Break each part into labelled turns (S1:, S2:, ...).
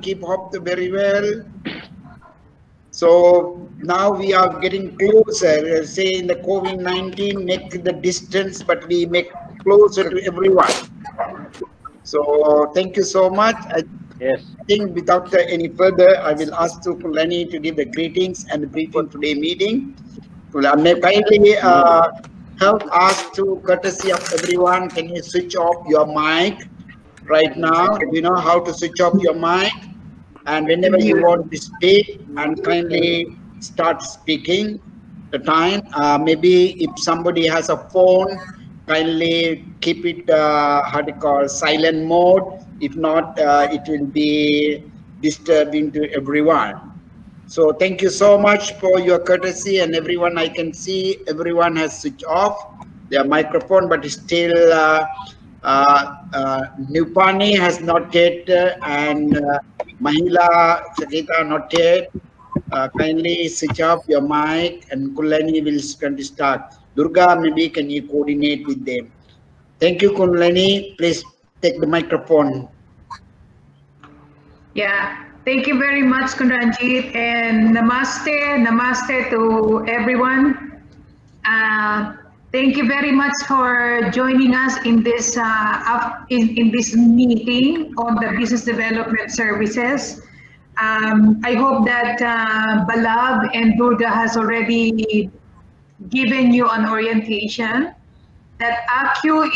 S1: Keep hope very well. So now we are getting closer. Say in the COVID-19, make the distance, but we make closer to everyone. So thank you so much. I
S2: Yes.
S1: think without any further, I will ask to Kulani to give the greetings and the briefing today meeting. May kindly help us to courtesy of everyone. Can you switch off your mic right now? Do you know how to switch off your mic? And whenever you want to speak, and kindly start speaking the time. Maybe if somebody has a phone, kindly keep it how to call silent mode. If not, it will be disturbing to everyone. So thank you so much for your courtesy, and everyone, I can see everyone has switched off their microphone, but still Nupani has not yet, and Mahila Sakita not yet. Kindly switch off your mic, and Kulani will going to start. Durga, maybe can you coordinate with them? Thank you, Kulani. Please take the microphone.
S3: Yeah, thank you very much, Kunranjit, and namaste to everyone. Thank you very much for joining us in this in this meeting on the business development services. I hope that Balav and Durga has already given you an orientation that ACU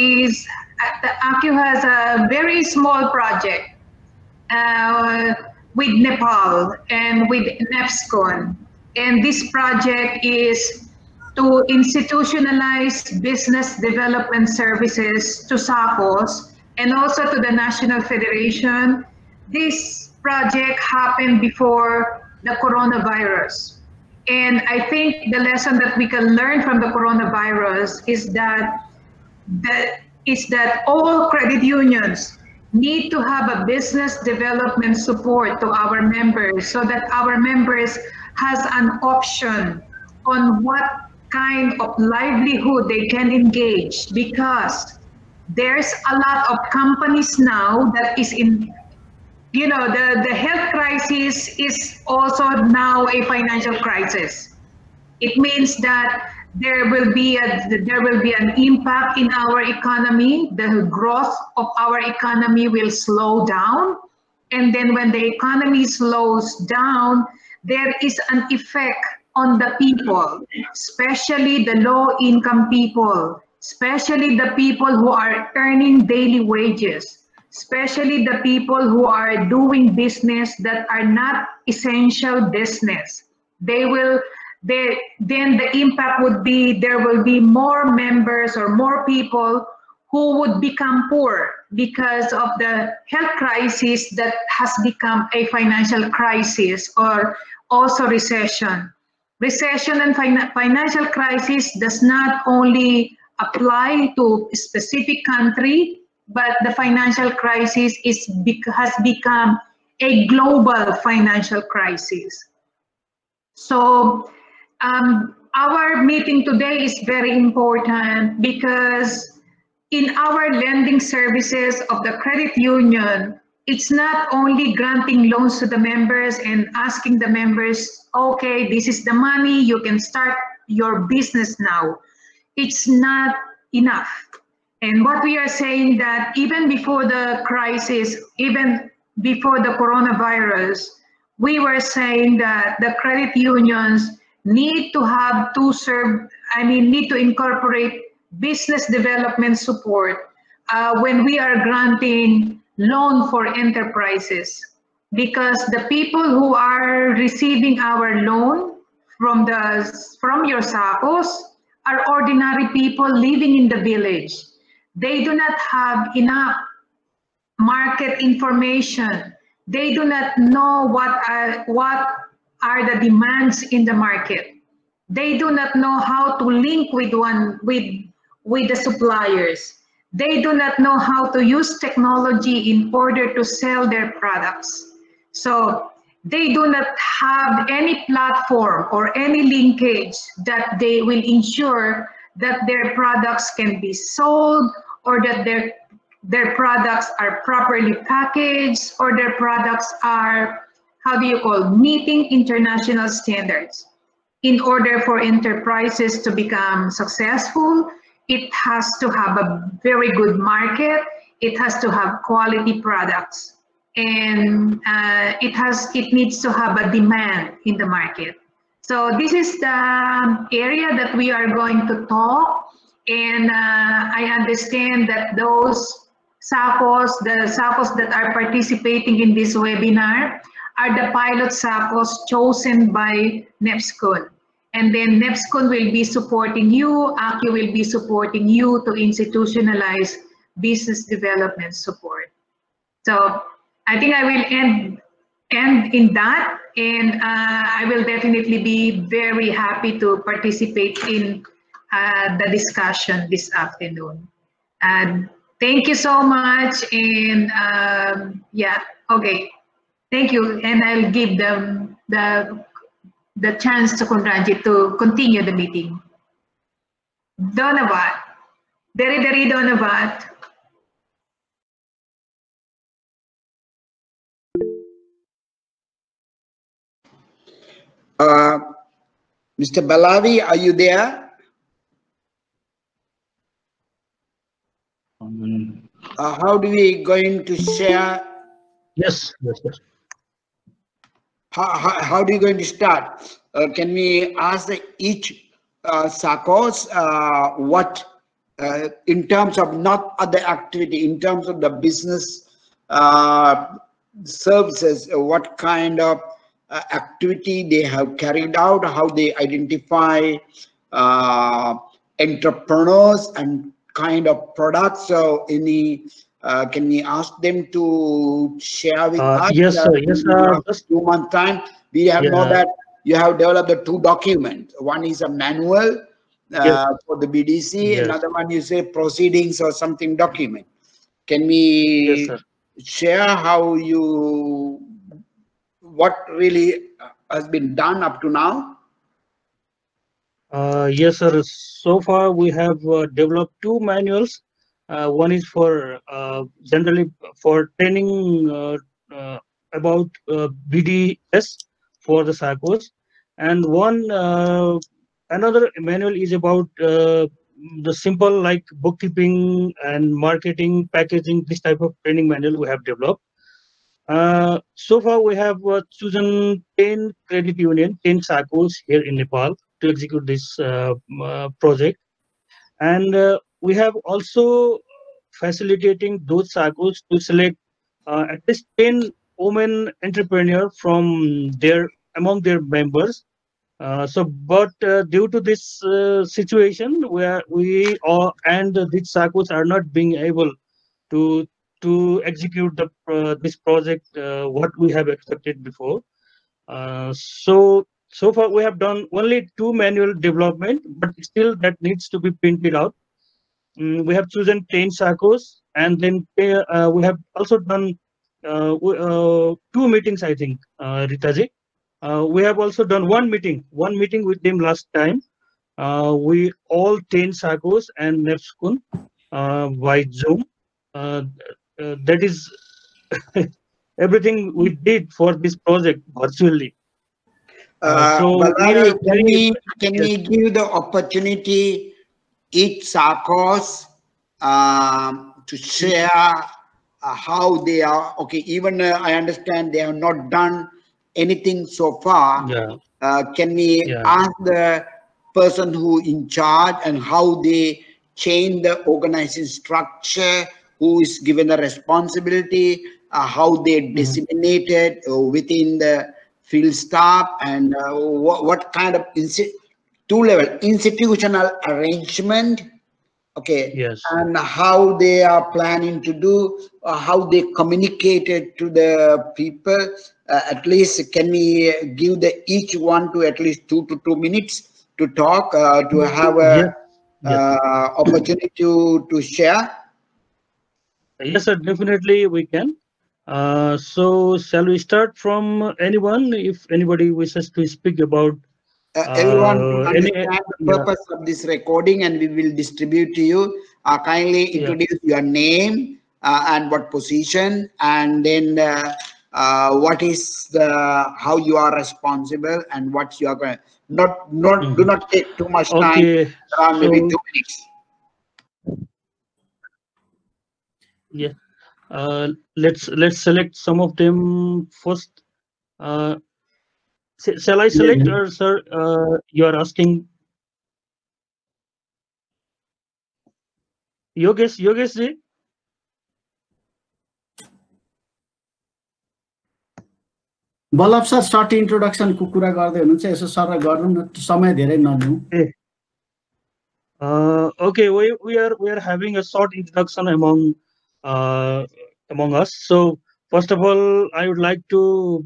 S3: has a very small project with Nepal and with NEPSCON. And this project is to institutionalize business development services to SAPOS and also to the National Federation. This project happened before the coronavirus. And I think the lesson that we can learn from the coronavirus is that all credit unions need to have a business development support to our members so that our members has an option on what kind of livelihood they can engage, because there's a lot of companies now that is in, the health crisis is also now a financial crisis. It means that there will be an impact in our economy. The growth of our economy will slow down, and then when the economy slows down, there is an effect on the people, especially the low-income people, especially the people who are earning daily wages, especially the people who are doing business that are not essential business. Then the impact would be there will be more members or more people who would become poor because of the health crisis that has become a financial crisis, or also recession. Recession and financial crisis does not only apply to a specific country, but the financial crisis has become a global financial crisis. So our meeting today is very important because in our lending services of the credit union, it's not only granting loans to the members and asking the members, okay, this is the money, you can start your business now. It's not enough. And what we are saying that even before the crisis, even before the coronavirus, we were saying that the credit unions need to incorporate business development support when we are granting loan for enterprises, because the people who are receiving our loan from your SACOs are ordinary people living in the village. They do not have enough market information. They do not know what are the demands in the market. They do not know how to link with the suppliers. They do not know how to use technology in order to sell their products. So they do not have any platform or any linkage that they will ensure that their products can be sold, or that their products are properly packaged, or their products are, how do you call, meeting international standards. In order for enterprises to become successful, it has to have a very good market, it has to have quality products, and it needs to have a demand in the market. So this is the area that we are going to talk, and I understand that those SACCOs, the SACCOs that are participating in this webinar are the pilot SACCOs chosen by NEPSCON. And then NEPSCON will be supporting you, ACU will be supporting you to institutionalize business development support. So I think I will end in that, and I will definitely be very happy to participate in the discussion this afternoon. Thank you so much, and yeah, okay, thank you, and I'll give them the chance to Conranjit to continue the meeting. Donavat, Dari Donavat.
S1: Mr. Balavi, are you there? How do we going to share?
S2: Yes.
S1: How do you going to start? Can we ask each SACCOs what, in terms of not other activity, in terms of the business services, what kind of activity they have carried out, how they identify entrepreneurs and kind of products? So any can we ask them to share with us?
S2: Yes, sir. Yes, sir.
S1: Just 2 months time, we have know that you have developed the 2 documents. One is a manual for the BDC. Another one you say proceedings or something document. Can we share how you, what really has been done up to now?
S2: Yes, sir. So far we have developed 2 manuals. One is for generally for training about BDS for the SACCOs, and one another manual is about the simple like bookkeeping and marketing, packaging. This type of training manual we have developed. So far we have chosen 10 credit union, 10 SACCOs here in Nepal to execute this project, and we have also facilitating those SACCOs to select at least 10 women entrepreneurs from among their members. But due to this situation, where we are and these SACCOs are not being able to execute this project what we have expected before. So far we have done only 2 manual development, but still that needs to be printed out. We have chosen 10 SACCOs, and then we have also done 2 meetings, I think, Ritaji. We have also done one meeting with them last time. We all 10 SACCOs and NEPSCON by Zoom. That is everything we did for this project virtually.
S1: Balari, can we give the opportunity each SACCOs to share how they are? Okay, even I understand they have not done anything so far. Can we ask the person who in charge and how they change the organization structure, who is given the responsibility, how they disseminated within the field staff, and what kind of two-level institutional arrangement, okay, and how they are planning to do, how they communicated to the people. At least can we give each one to at least 2 to 2 minutes to talk, to have a opportunity to share?
S2: Yes, sir, definitely we can. So shall we start from anyone, if anybody wishes to speak about
S1: everyone to understand the purpose of this recording, and we will distribute to you. Kindly introduce your name, and what position, and then what is the how you are responsible and what you are going. Do not take too much time.
S2: Okay,
S1: Around maybe 2 minutes.
S2: Yeah. Let's select some of them first. Shall I select, or sir, you are asking? Yogesh ji?
S4: Ballabh sir short इन्ट्रोडक्सनको कुरा गर्दै हुनुहुन्छ, यसो सरलाई गर्नु न, समय धेरै नलिउँ।
S2: Okay, we are having a short introduction among us. So first of all, I would like to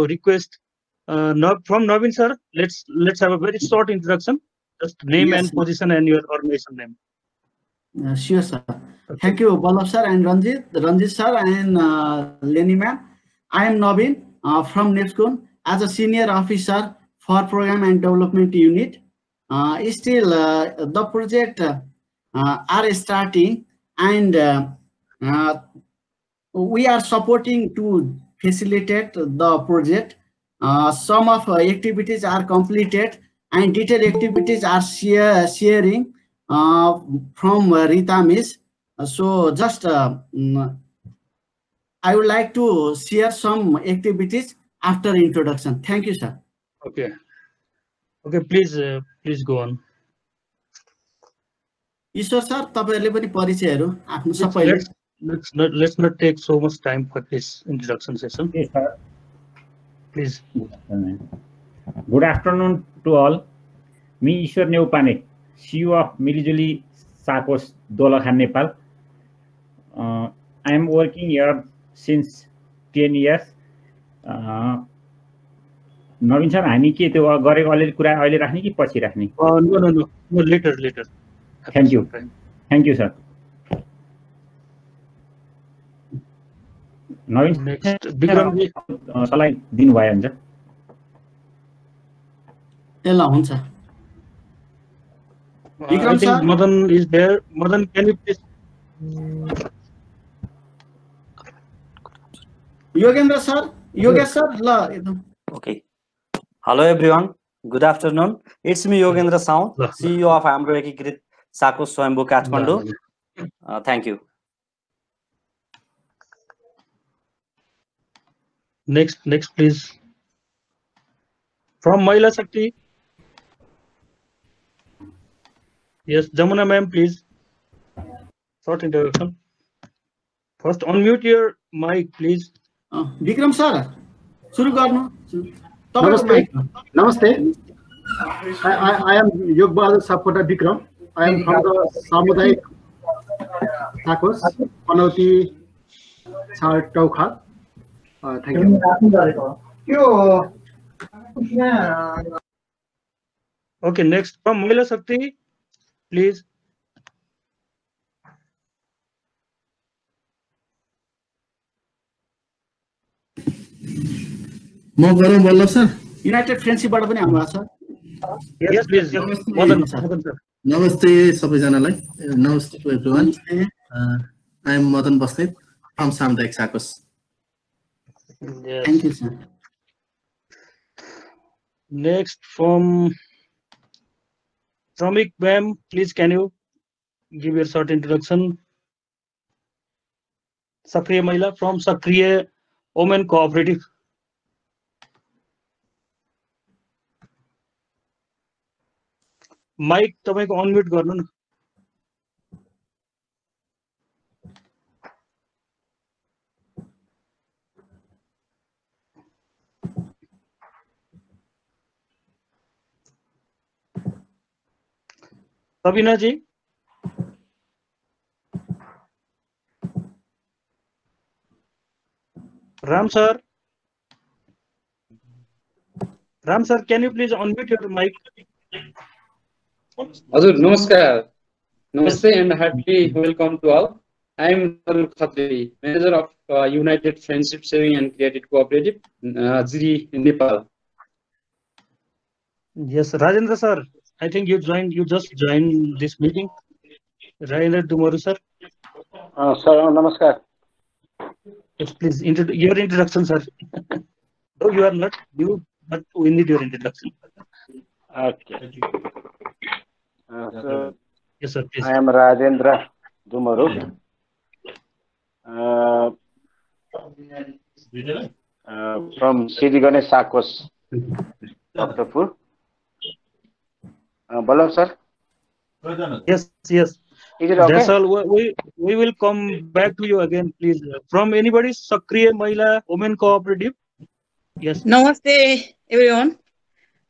S2: request from Navin sir. Let's have a very short introduction. Just name and position and your organization name.
S4: Sure, sir. Okay. Thank you, Ballabh sir and Ranjit sir and Leni ma'am. I am Navin from NEPSCON as a senior officer for Program and Development Unit. Still, the project are starting, and we are supporting to facilitate the project. Some of activities are completed, and detailed activities are sharing from Rita Miss. So just I would like to share some activities after introduction. Thank you, sir.
S2: Okay. Okay, please go on.
S4: Ishwar sir, तपाईहरुले पनि परिचयहरु आफ्नो सबैले.
S2: Let's not take so much time for this introduction session.
S5: Yes, sir.
S2: Please.
S5: Good afternoon to all. Me Ishwar Neupane, CEO of Milijuli SACOS Dolakhan, Nepal. I am working here since 10 years. Naveen sir, हामी के त्यो गरेको अलि कुरा अहिले राख्ने कि पछि राख्ने?
S2: No, later.
S5: Thank you sir. Naveen
S2: next Vikram ji
S5: सलाई दिनु भयो हुन्छ?
S4: ए ल हुन्छ.
S2: I think Madan is there. Madan, can you please?
S4: Yogendra sir, Yogesh sir, ल.
S6: Okay. Hello everyone. Good afternoon. It's me Yogendra Saun, CEO of Amro Ekikrit SACOS Swayambhu Kathmandu. Thank you.
S2: Next please. From Mahila Shakti. Yes, Jamuna ma'am, please. Short introduction. First, unmute your mic, please.
S4: Vikram sir, सुरु गर्नु.
S7: Namaste. I am Yogbahadur Sapkota Vikram. I am from the Samudayik SACOS, Panauti Taukha. Thank you.
S2: Okay, next from Mahila Shakti, please.
S4: म गरौँ बल्ल sir, United फ्रेन्डसिपबाट पनि आउनु भएको छ.
S2: Yes, please. Madan sir.
S8: Namaste सबैजनालाई. Namaste to everyone. I am Madan Basnet from Samudayik SACOS.
S2: Yes.
S4: Thank you, sir.
S2: Next from Shramik ma'am, please can you give your short introduction? Sakriya Mahila from Sakriya Women Cooperative. Mic तपाईको unmute गर्नु न. Sabina ji. Ram sir, can you please unmute your mic?
S9: Hazur, namaskar. Namaste and happy welcome to all. I am Narul Khatri, manager of United Friendship Saving and Credit Cooperative, Ziri, Nepal.
S2: Yes, Rajendra sir, I think you just joined this meeting. Rajendra Dumaru sir.
S10: Sir, namaskar.
S2: Yes, please, your introduction, sir. Though you are not new, but we need your introduction.
S10: Okay. So,
S2: Yes, sir, please.
S10: I am Rajendra Dumaru. From Sri Ganesh Sakos, Bhaktapur. Balav, sir?
S2: Yes, yes.
S10: Is it okay?
S2: That's all. We will come back to you again, please. From anybody, Sakriya Mahila Women Cooperative. Yes.
S11: Namaste, everyone.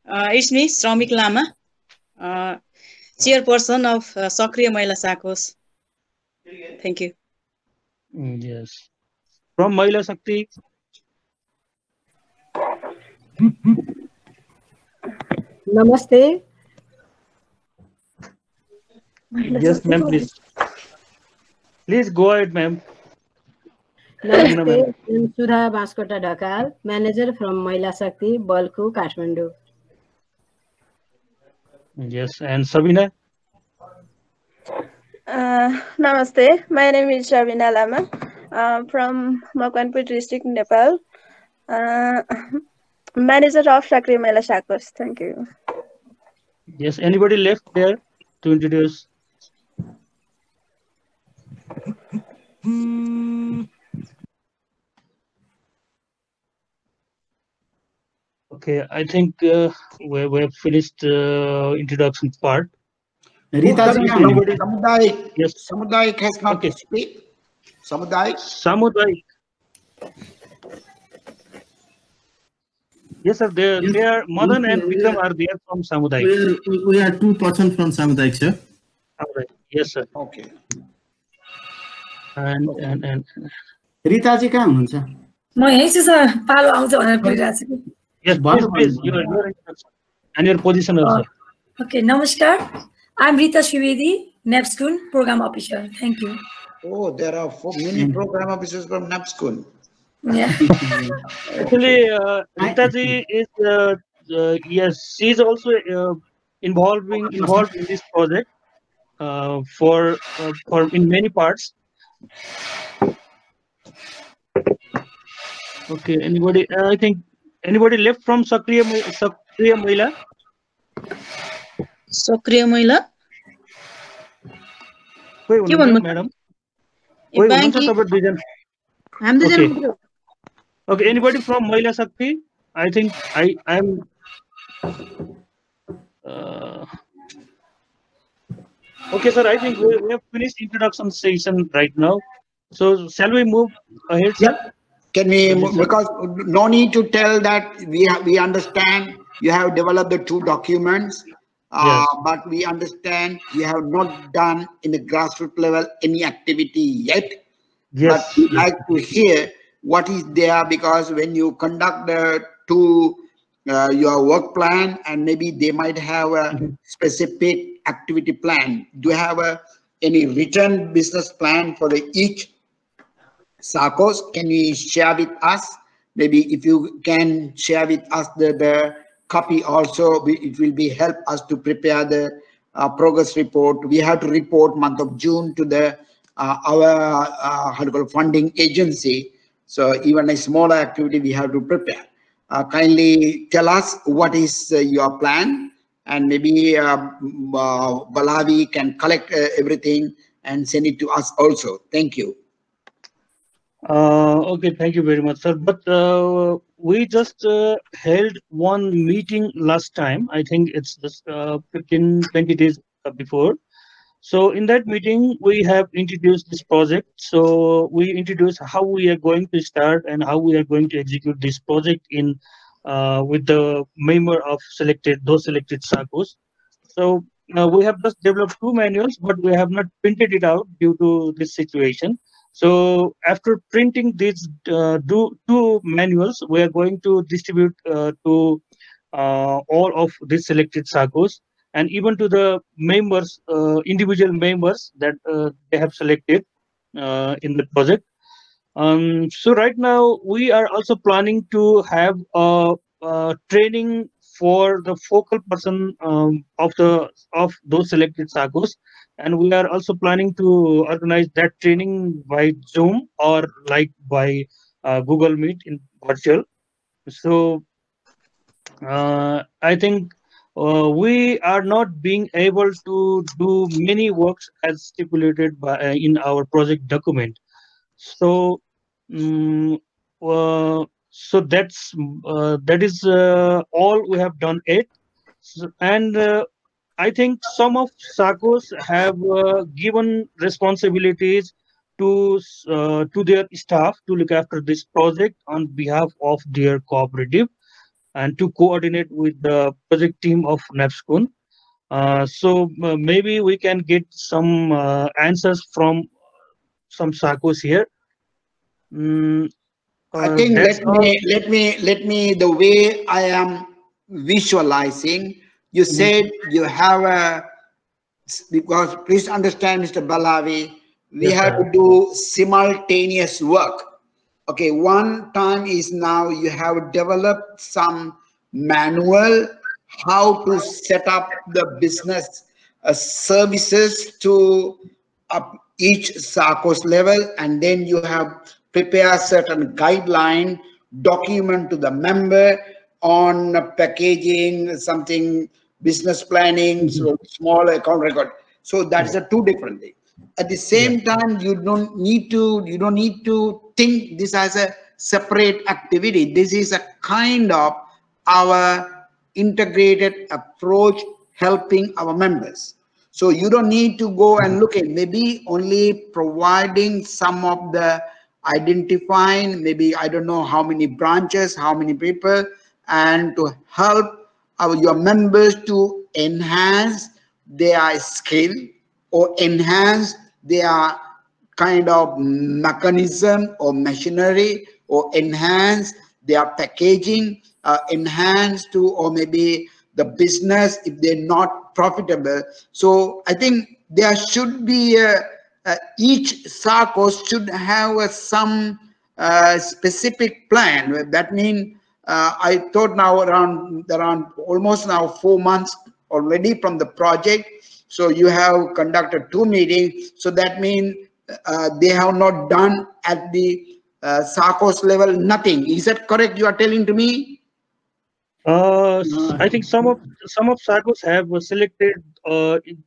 S11: It's me, Shramik Lama, chairperson of Sakriya Mahila Sakos. Thank you.
S2: Yes. From Mahila Shakti.
S12: Namaste.
S2: Yes, ma'am, please. Please go ahead, ma'am.
S12: Namaste, I'm Sudha Baskota Dakal, manager from Mahila Shakti, Balku, Kathmandu.
S2: Yes, and Sabina?
S13: Namaste, my name is Shabina Lama from Makwanpur district, Nepal. Manager of Sakriya Mahila Sakos. Thank you.
S2: Yes, anybody left there to introduce? Okay, I think we have finished introduction part.
S1: Rita,
S2: anybody?
S1: Samudaik.
S2: Yes.
S1: Samudaik has not to speak. Samudaik.
S2: Samudaik. Yes, sir. They are Madan and Vikram are there from Samudaik.
S8: We are 2 persons from Samudaik, sir.
S2: Right. Yes, sir.
S1: Okay.
S2: And
S4: Rita ji कहाँ हुनुहुन्छ?
S14: म यही छु sir, पालो आउँछ भनेर कुरिरहेको छु कि.
S2: Yes, please, your introduction and your position also.
S14: Okay, namaskar. I'm Rita Shivedi, NAPSCON Program Officer. Thank you.
S1: Oh, there are many program officers from NAPSCON.
S14: Yeah.
S2: Actually, Rita ji is yes, she is also involved in this project for in many parts. Okay, anybody? I think anybody left from Sakriya Mahila?
S11: Sakriya Mahila?
S2: कोई हुनुहुन्छ madam? कोई हुनुहुन्छ तपाईं दुईजना?
S11: हामी दुईजना.
S2: Okay, anybody from Mahila Shakti? I think I am. Okay, sir. I think we have finished introduction session right now. So shall we move ahead, sir?
S1: Yeah. Can we? Because no need to tell that we understand you have developed the 2 documents,
S2: Yes.
S1: but we understand you have not done in the grassroots level any activity yet.
S2: Yes.
S1: But we like to hear what is there, because when you conduct the your work plan, and maybe they might have a specific activity plan. Do you have any written business plan for each Sakos? Can you share with us? Maybe if you can share with us the copy also, it will be help us to prepare the progress report. We have to report month of June to the our funding agency. So even a smaller activity we have to prepare. Kindly tell us what is your plan, and maybe Balavi can collect everything and send it to us also. Thank you.
S2: Okay, thank you very much, sir. But we just held one meeting last time. I think it's just 15-20 days before. So in that meeting, we have introduced this project. So we introduced how we are going to start and how we are going to execute this project in with the member of those selected Sakos. So we have just developed 2 manuals, but we have not printed it out due to this situation. So after printing these 2 manuals, we are going to distribute to all of these selected Sakos, and even to the members, individual members that they have selected in the project. So right now we are also planning to have a training for the focal person of those selected SACOs, and we are also planning to organize that training by Zoom or like by Google Meet in virtual. So I think we are not being able to do many works as stipulated by in our project document. So that is all we have done it. And I think some of SACOs have given responsibilities to their staff to look after this project on behalf of their cooperative and to coordinate with the project team of NAPSCON. Maybe we can get some answers from some SACOs here.
S1: I think let me the way I am visualizing. You said you have a, because please understand, Mr. Balavi, we have to do simultaneous work. Okay, one time is now you have developed some manual how to set up the business services to each SACO's level, and then you have prepared certain guideline document to the member on packaging, something business planning, so small account record. So that's a two different things. At the same time, you don't need to think this as a separate activity. This is a kind of our integrated approach helping our members. So you don't need to go and look at, maybe only providing some of the identifying, maybe I don't know how many branches, how many people, and to help your members to enhance their skill or enhance their kind of mechanism or machinery, or enhance their packaging, enhance to, or maybe the business if they're not profitable. So I think there should be each SACO should have some specific plan. That means I thought now around almost now 4 months already from the project. So you have conducted 2 meetings. So that means they have not done at the SACO's level nothing. Is that correct? You are telling to me?
S2: I think some of SACOs have selected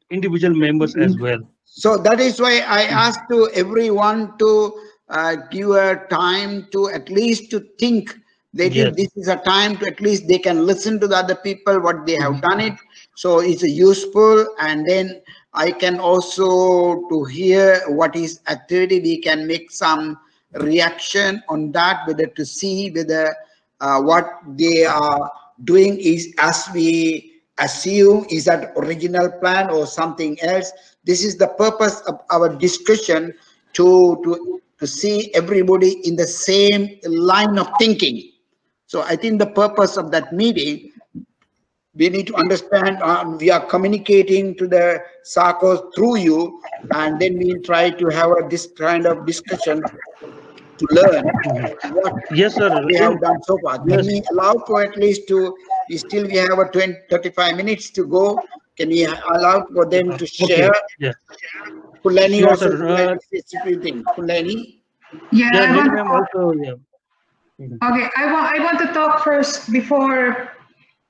S2: individual members as well.
S1: So that is why I asked to everyone to give a time to at least to think. This is a time to at least they can listen to the other people what they have done it. So it's useful, and then I can also to hear what is activity. We can make some reaction on that, whether to see whether what they are doing is as we assume is that original plan or something else. This is the purpose of our discussion, to see everybody in the same line of thinking. So I think the purpose of that meeting, we need to understand, we are communicating to the SACOs through you, and then we try to have this kind of discussion to learn what we have done so far. Can we allow for at least still we have a 35 minutes to go. Can we allow for them to share? Pulani
S2: Sure,
S1: also
S2: Pulani?
S3: Okay, I want to talk first before.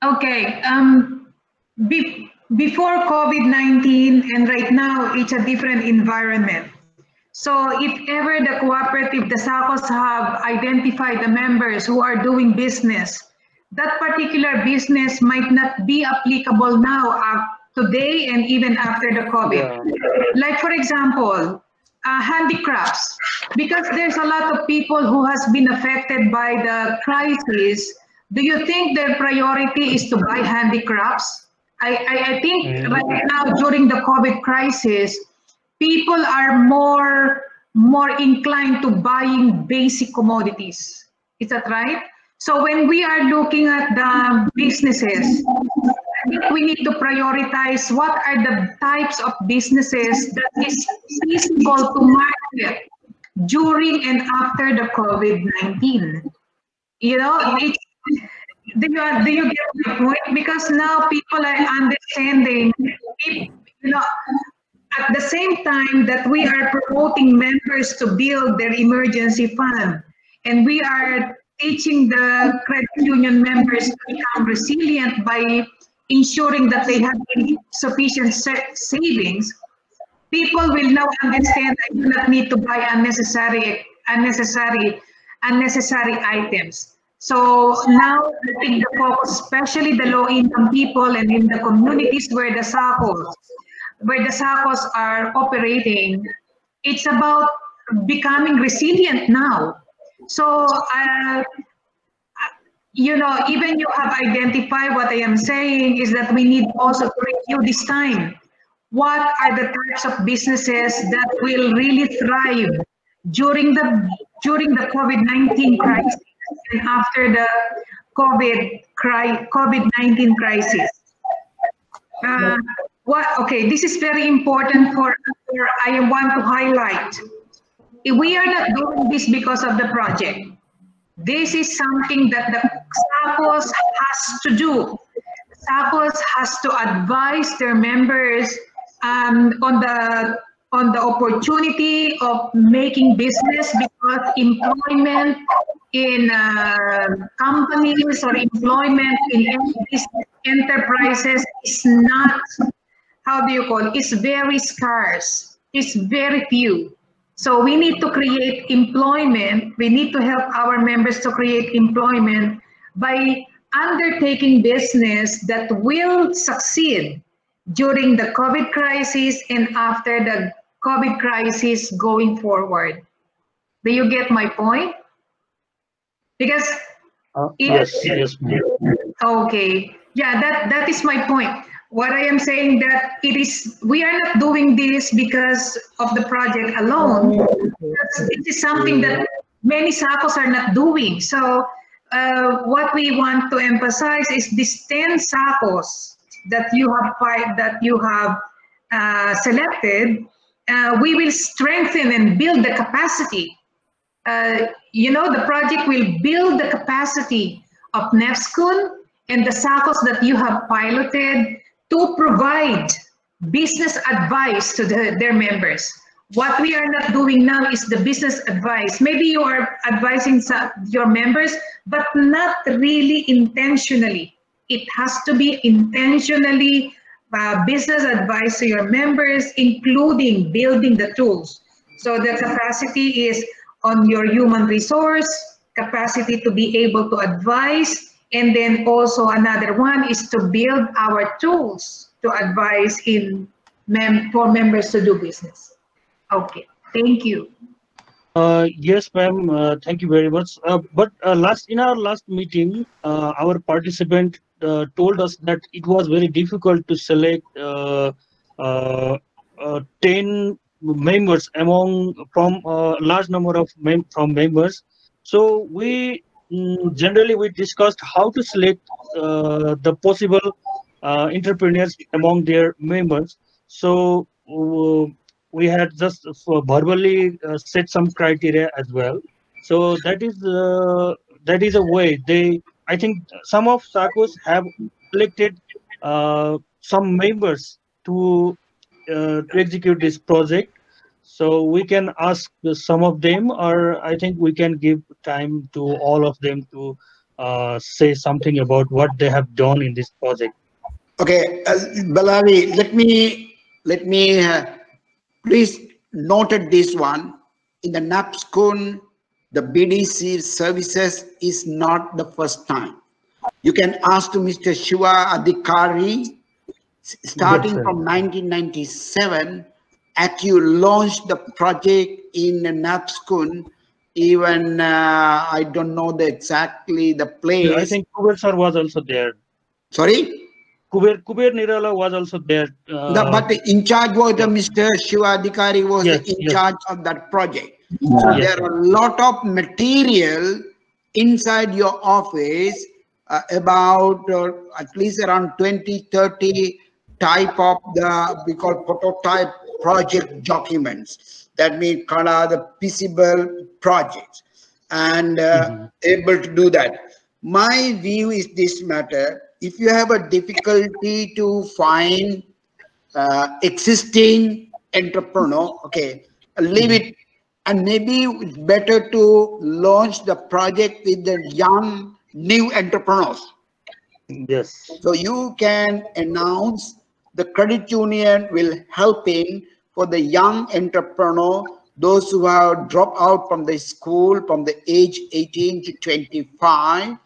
S3: Okay, before COVID-19 and right now it's a different environment. So if ever the cooperative, the SACOs have identified the members who are doing business, that particular business might not be applicable now, today and even after the COVID. Like for example, handicrafts, because there's a lot of people who has been affected by the crisis. Do you think their priority is to buy handicrafts? I think right now during the COVID crisis, people are more inclined to buying basic commodities. Is that right? So when we are looking at the businesses, I think we need to prioritize what are the types of businesses that is feasible to market during and after the COVID-19. You know, Do you get my point? Because now people are understanding, at the same time that we are promoting members to build their emergency fund, and we are teaching the credit union members to become resilient by ensuring that they have sufficient savings, people will now understand I do not need to buy unnecessary items. So now I think the focus, especially the low-income people and in the communities where the SACCOs are operating, it's about becoming resilient now. So, even you have identified what I am saying is that we need also to review this time. What are the types of businesses that will really thrive during the COVID-19 crisis and after the COVID-19 crisis? Okay, this is very important for I want to highlight. We are not doing this because of the project. This is something that the SACCOs has to do. SACCOs has to advise their members on the opportunity of making business, because employment in companies or employment in enterprises is not, it's very scarce. It's very few. So we need to create employment. We need to help our members to create employment by undertaking business that will succeed during the COVID crisis and after the COVID crisis going forward. Do you get my point? Because
S2: yes.
S3: Okay, yeah, that is my point. What I am saying that we are not doing this because of the project alone. It is something that many SACCOs are not doing. So what we want to emphasize is these 10 SACCOs that you have selected. We will strengthen and build the capacity. The project will build the capacity of NEPSCUN and the SACCOs that you have piloted to provide business advice to their members. What we are not doing now is the business advice. Maybe you are advising your members, but not really intentionally. It has to be intentionally business advice to your members, including building the tools. So the capacity is on your human resource, capacity to be able to advise, and then also another one is to build our tools to advise for members to do business. Okay, thank you.
S2: Yes, ma'am. Thank you very much. But in our last meeting, our participant told us that it was very difficult to select 10 members from a large number of members. So generally we discussed how to select the possible entrepreneurs among their members. So we had just verbally set some criteria as well. So that is a way. I think some of SACCOs have selected some members to execute this project. So we can ask some of them, or I think we can give time to all of them to say something about what they have done in this project.
S1: Okay, Balavi, let me please noted this one. In the NEPSCUN, the BDC services is not the first time. You can ask to Mr. Shiva Adhikari, starting from 1997, you launched the project in NEPSCUN. Even I don't know exactly the place.
S2: Yeah, I think Kuber sir was also there.
S1: Sorry?
S2: Kuber Nirala was also there.
S1: But the in charge was Mr. Shiva Adhikari was in charge of that project. So there are a lot of material inside your office about at least around 20-30 type of we call prototype project documents. That means the feasible projects and able to do that. my view is this matter. If you have a difficulty to find existing entrepreneur, okay, leave it, and maybe it's better to launch the project with the young new entrepreneurs.
S2: Yes.
S1: So you can announce the credit union will helping for the young entrepreneur, those who have dropped out from the school from the age 18 to 25,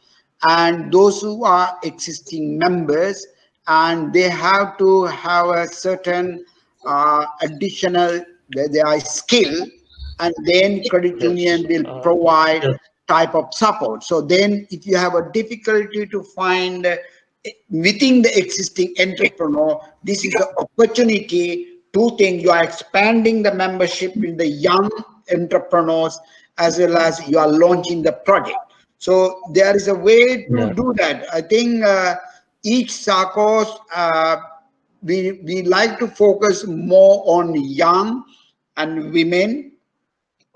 S1: and those who are existing members, and they have to have a certain additional their skill, and then credit union will provide type of support. So then if you have a difficulty to find within the existing entrepreneur, this is the opportunity. Two things: you are expanding the membership in the young entrepreneurs, as well as you are launching the project. So there is a way to do that. I think each SACCOs, we like to focus more on young and women.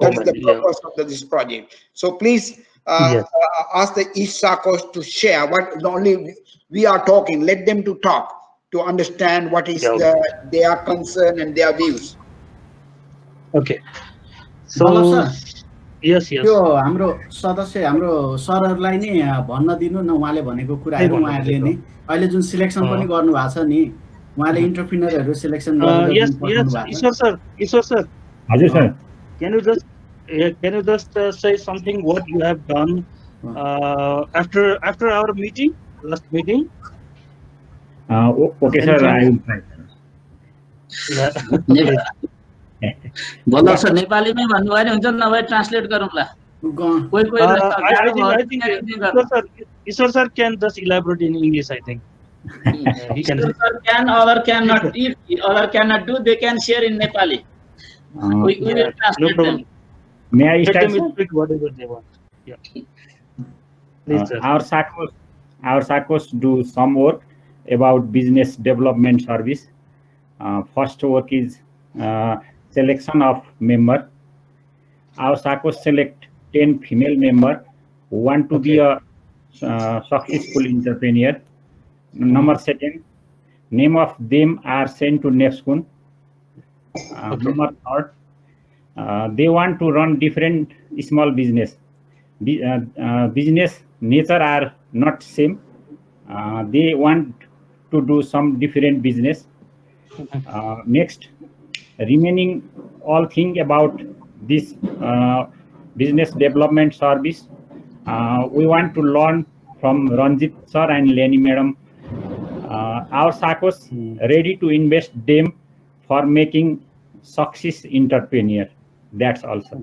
S1: That is the purpose of this project. So please ask the each SACCOs to share what not only we are talking. Let them to talk to understand what is their concern and their views.
S2: Okay. So yes.
S4: त्यो हाम्रो सदस्य हाम्रो सरहरुलाई नि भन्न दिनु न, उहाँले भनेको कुराहरु उहाँहरुले नि अहिले जुन सिलेक्सन पनि गर्नु भएको छ नि, उहाँले एन्टरप्रेन्योरहरु सिलेक्सन गर्नु
S2: yes Ishwar sir
S5: हजुर sir,
S2: can you just say something what you have done after our meeting, last meeting?
S5: Okay sir, I will try.
S15: बल्ल सर नेपालीमै भन्नुभयो नि हुन्छ, नभए ट्रान्सलेट गरौँला। कोही
S2: Ishwar sir can just elaborate in English, I think.
S15: He can. Can, other cannot. If other cannot do, they can share in Nepali. We will translate them.
S5: May I start?
S2: Let them speak whatever they want. Yeah. Please, sir.
S5: Our SACCOs do some work about business development service. First work is selection of member. Our SACCOs select 10 female member who want to be a successful entrepreneur. Number second, name of them are sent to NEPSCON. Number third, they want to run different small business. Business nature are not same. They want to do some different business. Next, remaining all thing about this business development service, we want to learn from Ranjit sir and Leni madam. Our SACCOs ready to invest them for making success entrepreneur. That's also.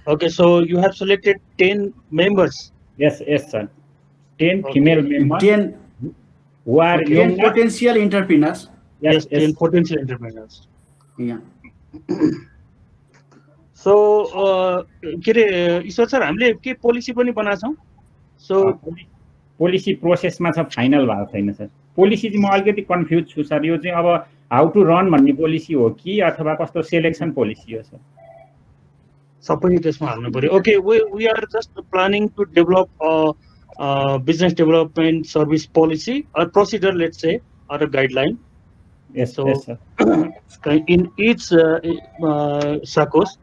S2: Okay, so you have selected 10 members.
S5: Yes, sir. 10 female members.
S4: 10
S5: who are
S4: 10 potential entrepreneurs.
S2: Yes, 10 potential entrepreneurs.
S4: Yeah.
S2: So, Ishwar sir, हामीले के policy पनि बनाएको छौं. So
S5: policy प्रोसेसमा छ, final भएको छैन sir. Policy चाहिँ म अलिकति कन्फ्युज छु सर। यो चाहिँ अब हाउ टु रन भन्ने पोलिसी हो कि अथवा कस्तो सेलेक्सन पोलिसी हो सर?
S2: सबै त्यसमा हाल्नु पर्यो। Okay, we are just planning to develop a business development service policy or procedure, let's say, or a guideline.
S5: Yes,
S2: so
S5: yes sir.
S2: In each SACCOs.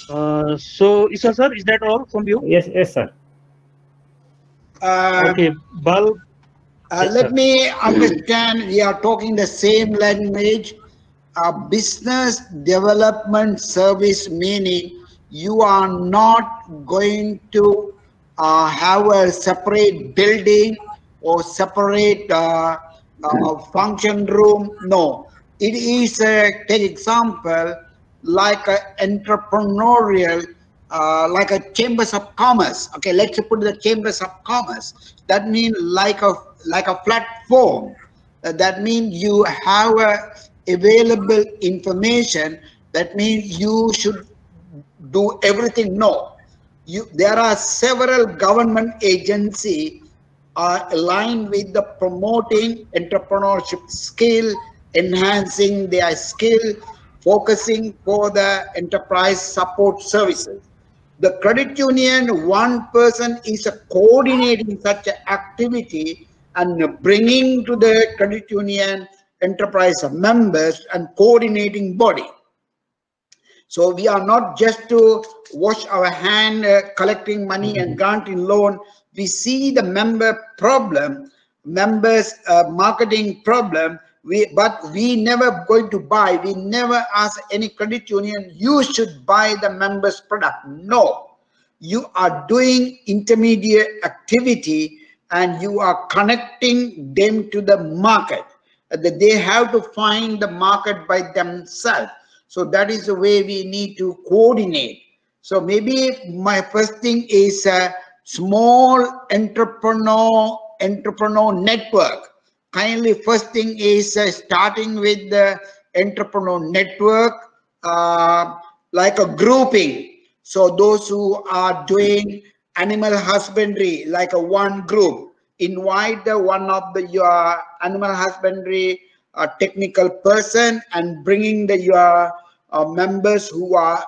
S2: So Ishwar sir, is that all from you?
S5: Yes, sir.
S2: Okay, Bal.
S1: Let me understand, we are talking the same language. Business development service, meaning you are not going to have a separate building or separate function room. No, it is take example like an entrepreneurial, like a chambers of commerce. Okay, let's put the chambers of commerce. That means like a platform. That means you have available information. That means you should do everything. No, there are several government agencies aligned with the promoting entrepreneurship skill, enhancing their skill, focusing for the enterprise support services. The credit union, one person is coordinating such an activity and bringing to the credit union enterprise of members and coordinating body. So we are not just to wash our hand collecting money and granting loan. We see the member problem, members marketing problem, but we never going to buy. We never ask any credit union, you should buy the members product. No, you are doing intermediate activity and you are connecting them to the market. They have to find the market by themselves. So that is the way we need to coordinate. So maybe my first thing is a small entrepreneur network. Kindly, first thing is starting with the entrepreneur network, like a grouping. So those who are doing animal husbandry, like a one group, invite the one of the your animal husbandry technical person and bringing the your members who are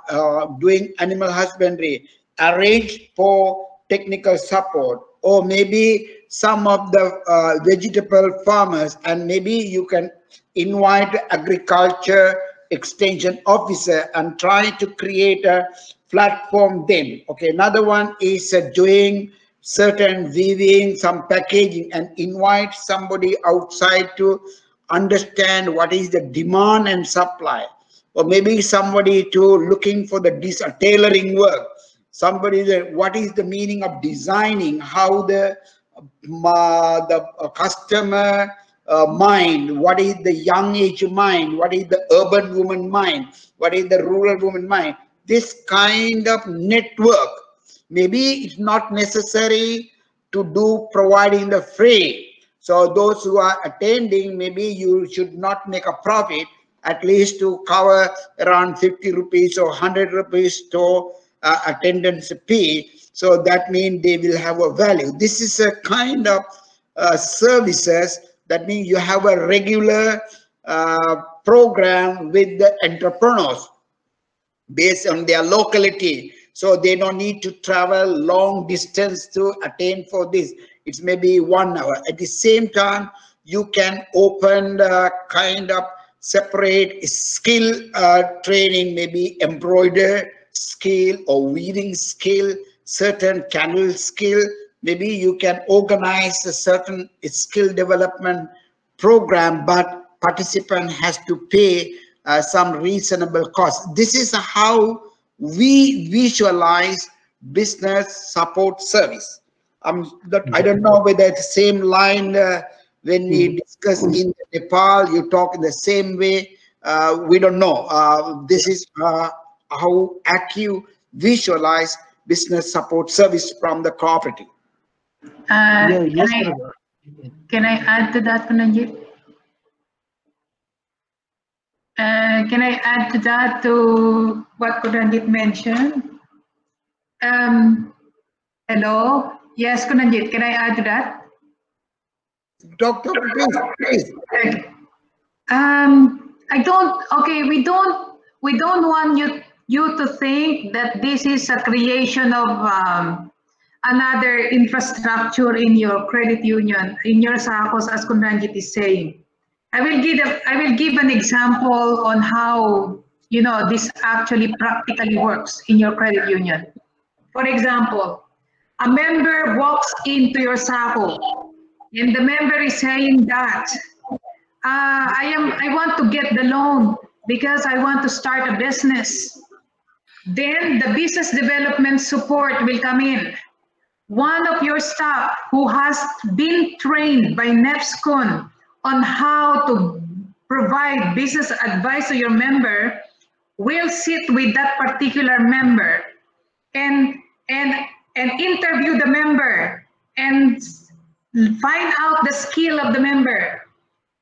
S1: doing animal husbandry, arrange for technical support, or maybe some of the vegetable farmers, and maybe you can invite agriculture extension officer and try to create a platform then. Okay, another one is doing certain weaving, some packaging, and invite somebody outside to understand what is the demand and supply, or maybe somebody to looking for the tailoring work, somebody that what is the meaning of designing, how the customer mind, what is the young age mind, what is the urban woman mind, what is the rural woman mind. This kind of network, maybe it's not necessary to do providing the free. So those who are attending, maybe you should not make a profit, at least to cover around 50 rupees or 100 rupees to attendance fee. So that means they will have a value. This is a kind of services. That means you have a regular program with the entrepreneurs based on their locality. So they don't need to travel long distance to attend for this. It's maybe 1 hour. At the same time, you can open the kind of separate skill training, maybe embroider skill or weaving skill, certain candle skill. Maybe you can organize a certain skill development program, but participant has to pay some reasonable cost. This is how we visualize business support service. I don't know whether it's the same line when we discuss in Nepal, you talk in the same way. We don't know. This is how ACU visualize business support service from the cooperative.
S3: Can I add to that, Kunanjit? Can I add to that, to what Kunanjit mentioned? Hello? Yes, Kunanjit, can I add to that?
S1: Doctor, please.
S3: We don't want you to think that this is a creation of another infrastructure in your credit union, in your SACOs, as Kunanjit is saying. I will give an example on how this actually practically works in your credit union. For example, a member walks into your SACO and the member is saying that I want to get the loan because I want to start a business. Then the business development support will come in. One of your staff who has been trained by NEPSCON on how to provide business advice to your member will sit with that particular member and interview the member and find out the skill of the member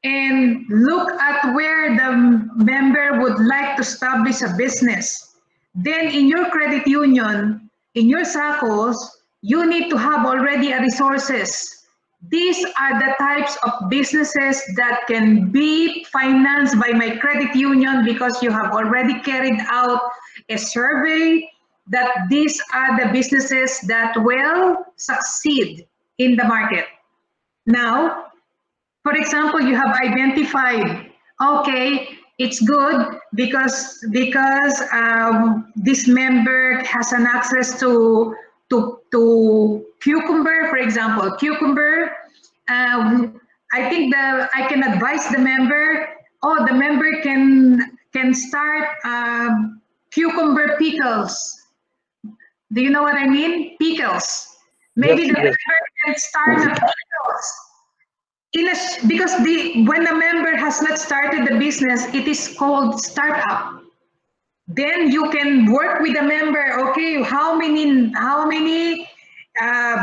S3: and look at where the member would like to establish a business. Then in your credit union, in your SACOs, you need to have already a resources. These are the types of businesses that can be financed by my credit union because you have already carried out a survey. that these are the businesses that will succeed in the market. Now, for example, you have identified, okay, it's good because this member has an access to cucumber, for example. Cucumber, I think I can advise the member. Oh, the member can start cucumber pickles. Do you know what I mean? Pickles. Maybe the member can start the pickles. Because when the member has not started the business, it is called startup. Then you can work with the member. Okay, how many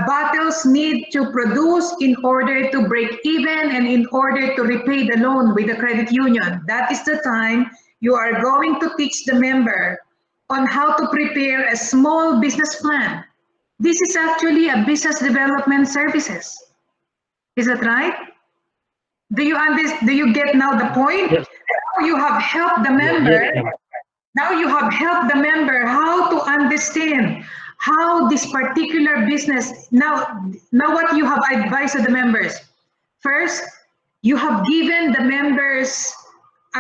S3: bottles need to produce in order to break even and in order to repay the loan with the credit union. That is the time you are going to teach the member on how to prepare a small business plan. This is actually a business development services. Is that right? Do you get now the point?
S2: Yes.
S3: Now you have helped the member.
S2: Yes.
S3: Now you have helped the member how to understand how this particular business, now what you have advised to the members. First, you have given the members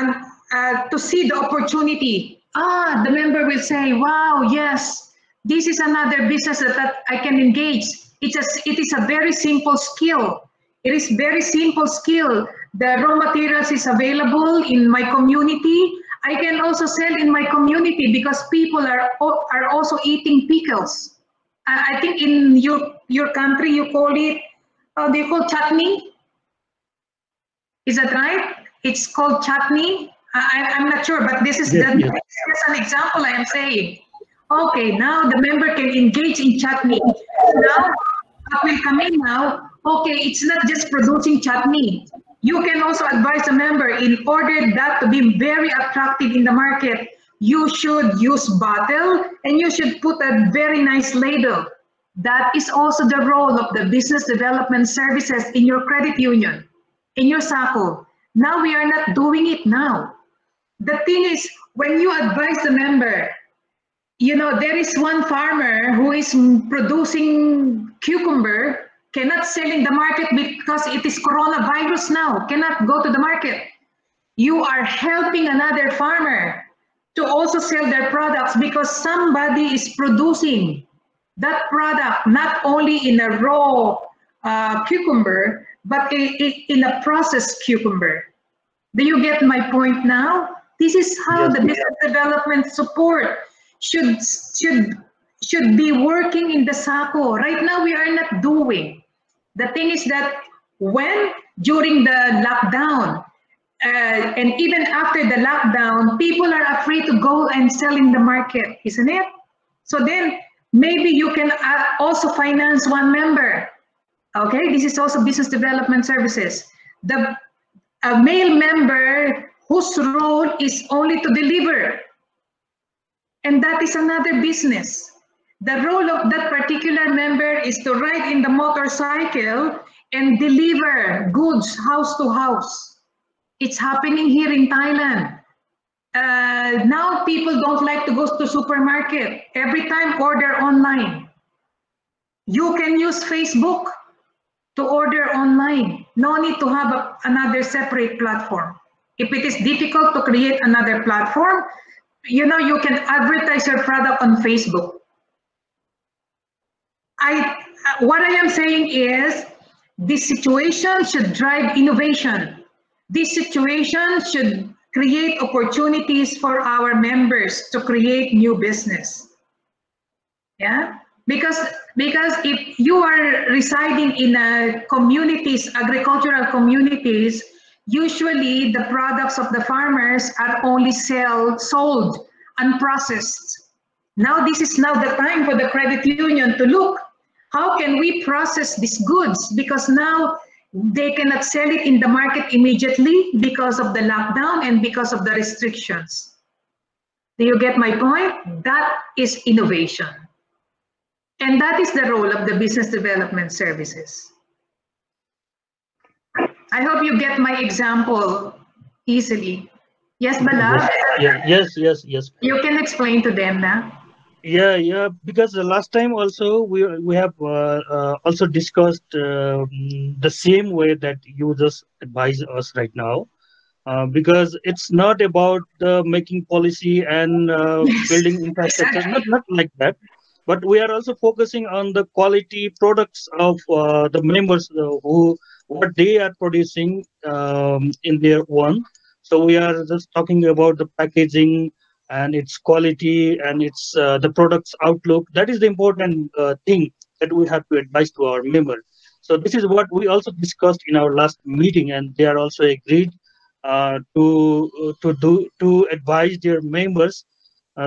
S3: to see the opportunity. The member will say, wow, yes, this is another business that I can engage. It is a very simple skill. It is very simple skill. The raw materials is available in my community. I can also sell in my community because people are also eating pickles. I think in your country you call it, do you call chutney? Is that right? It's called chutney. I'm not sure, but this is this is an example I am saying. Okay, now the member can engage in chutney. Now, what will come in now? Okay, it's not just producing chutney. You can also advise the member in order that to be very attractive in the market. You should use bottle and you should put a very nice label. That is also the role of the business development services in your credit union, in your SACO. Now we are not doing it now. The thing is, when you advise the member, you know, there is one farmer who is producing cucumber, cannot sell in the market because it is coronavirus now, cannot go to the market. You are helping another farmer to also sell their products because somebody is producing that product, not only in a raw cucumber, but in a processed cucumber. Do you get my point now? This is how the business development support should be working in the SACO. Right now, we are not doing. The thing is that when during the lockdown, and even after the lockdown, people are afraid to go and sell in the market, isn't it? So then maybe you can also finance one member. Okay, this is also business development services. A male member whose role is only to deliver. And that is another business. The role of that particular member is to ride in the motorcycle and deliver goods house to house. It's happening here in Thailand. Now people don't like to go to supermarket. Every time order online. You can use Facebook to order online. No need to have another separate platform. If it is difficult to create another platform, you know, you can advertise your product on Facebook. What I am saying is this situation should drive innovation. This situation should create opportunities for our members to create new business. Yeah, because if you are residing in communities, agricultural communities, usually the products of the farmers are only sold unprocessed. Now this is now the time for the credit union to look, how can we process these goods? Because now they cannot sell it in the market immediately because of the lockdown and because of the restrictions. Do you get my point? That is innovation. And that is the role of the business development services. I hope you get my example easily. Yes, Bala?
S2: Yes.
S3: You can explain to them now.
S2: Yeah. Because the last time also we have also discussed the same way that you just advise us right now. Because it's not about making policy and building infrastructure, not like that. But we are also focusing on the quality products of the members who what they are producing in their own. So we are just talking about the packaging and its quality and its the product's outlook. That is the important thing that we have to advise to our member. So this is what we also discussed in our last meeting, and they are also agreed to advise their members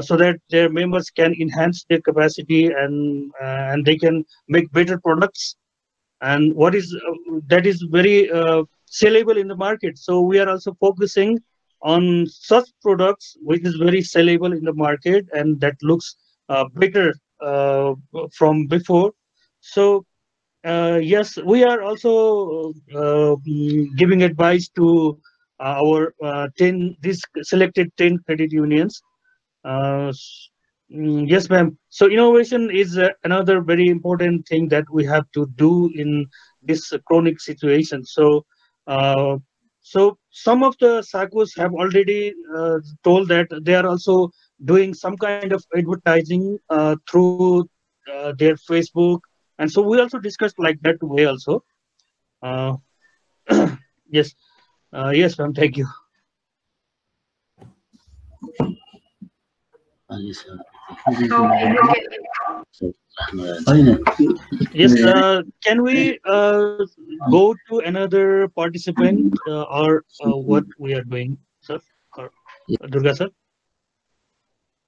S2: so that their members can enhance their capacity and they can make better products, and what is that is very sellable in the market. So we are also focusing on such products which is very sellable in the market and that looks better from before. So yes, we are also giving advice to our 10 these selected 10 credit unions. Yes, ma'am. So innovation is another very important thing that we have to do in this chronic situation. So, so some of the SACCOs have already told that they are also doing some kind of advertising through their Facebook, and so we also discussed like that way also. Uh, yes, yes, ma'am. Thank you. Yes, can we go to another participant or what we are doing, sir? Or, Durga sir?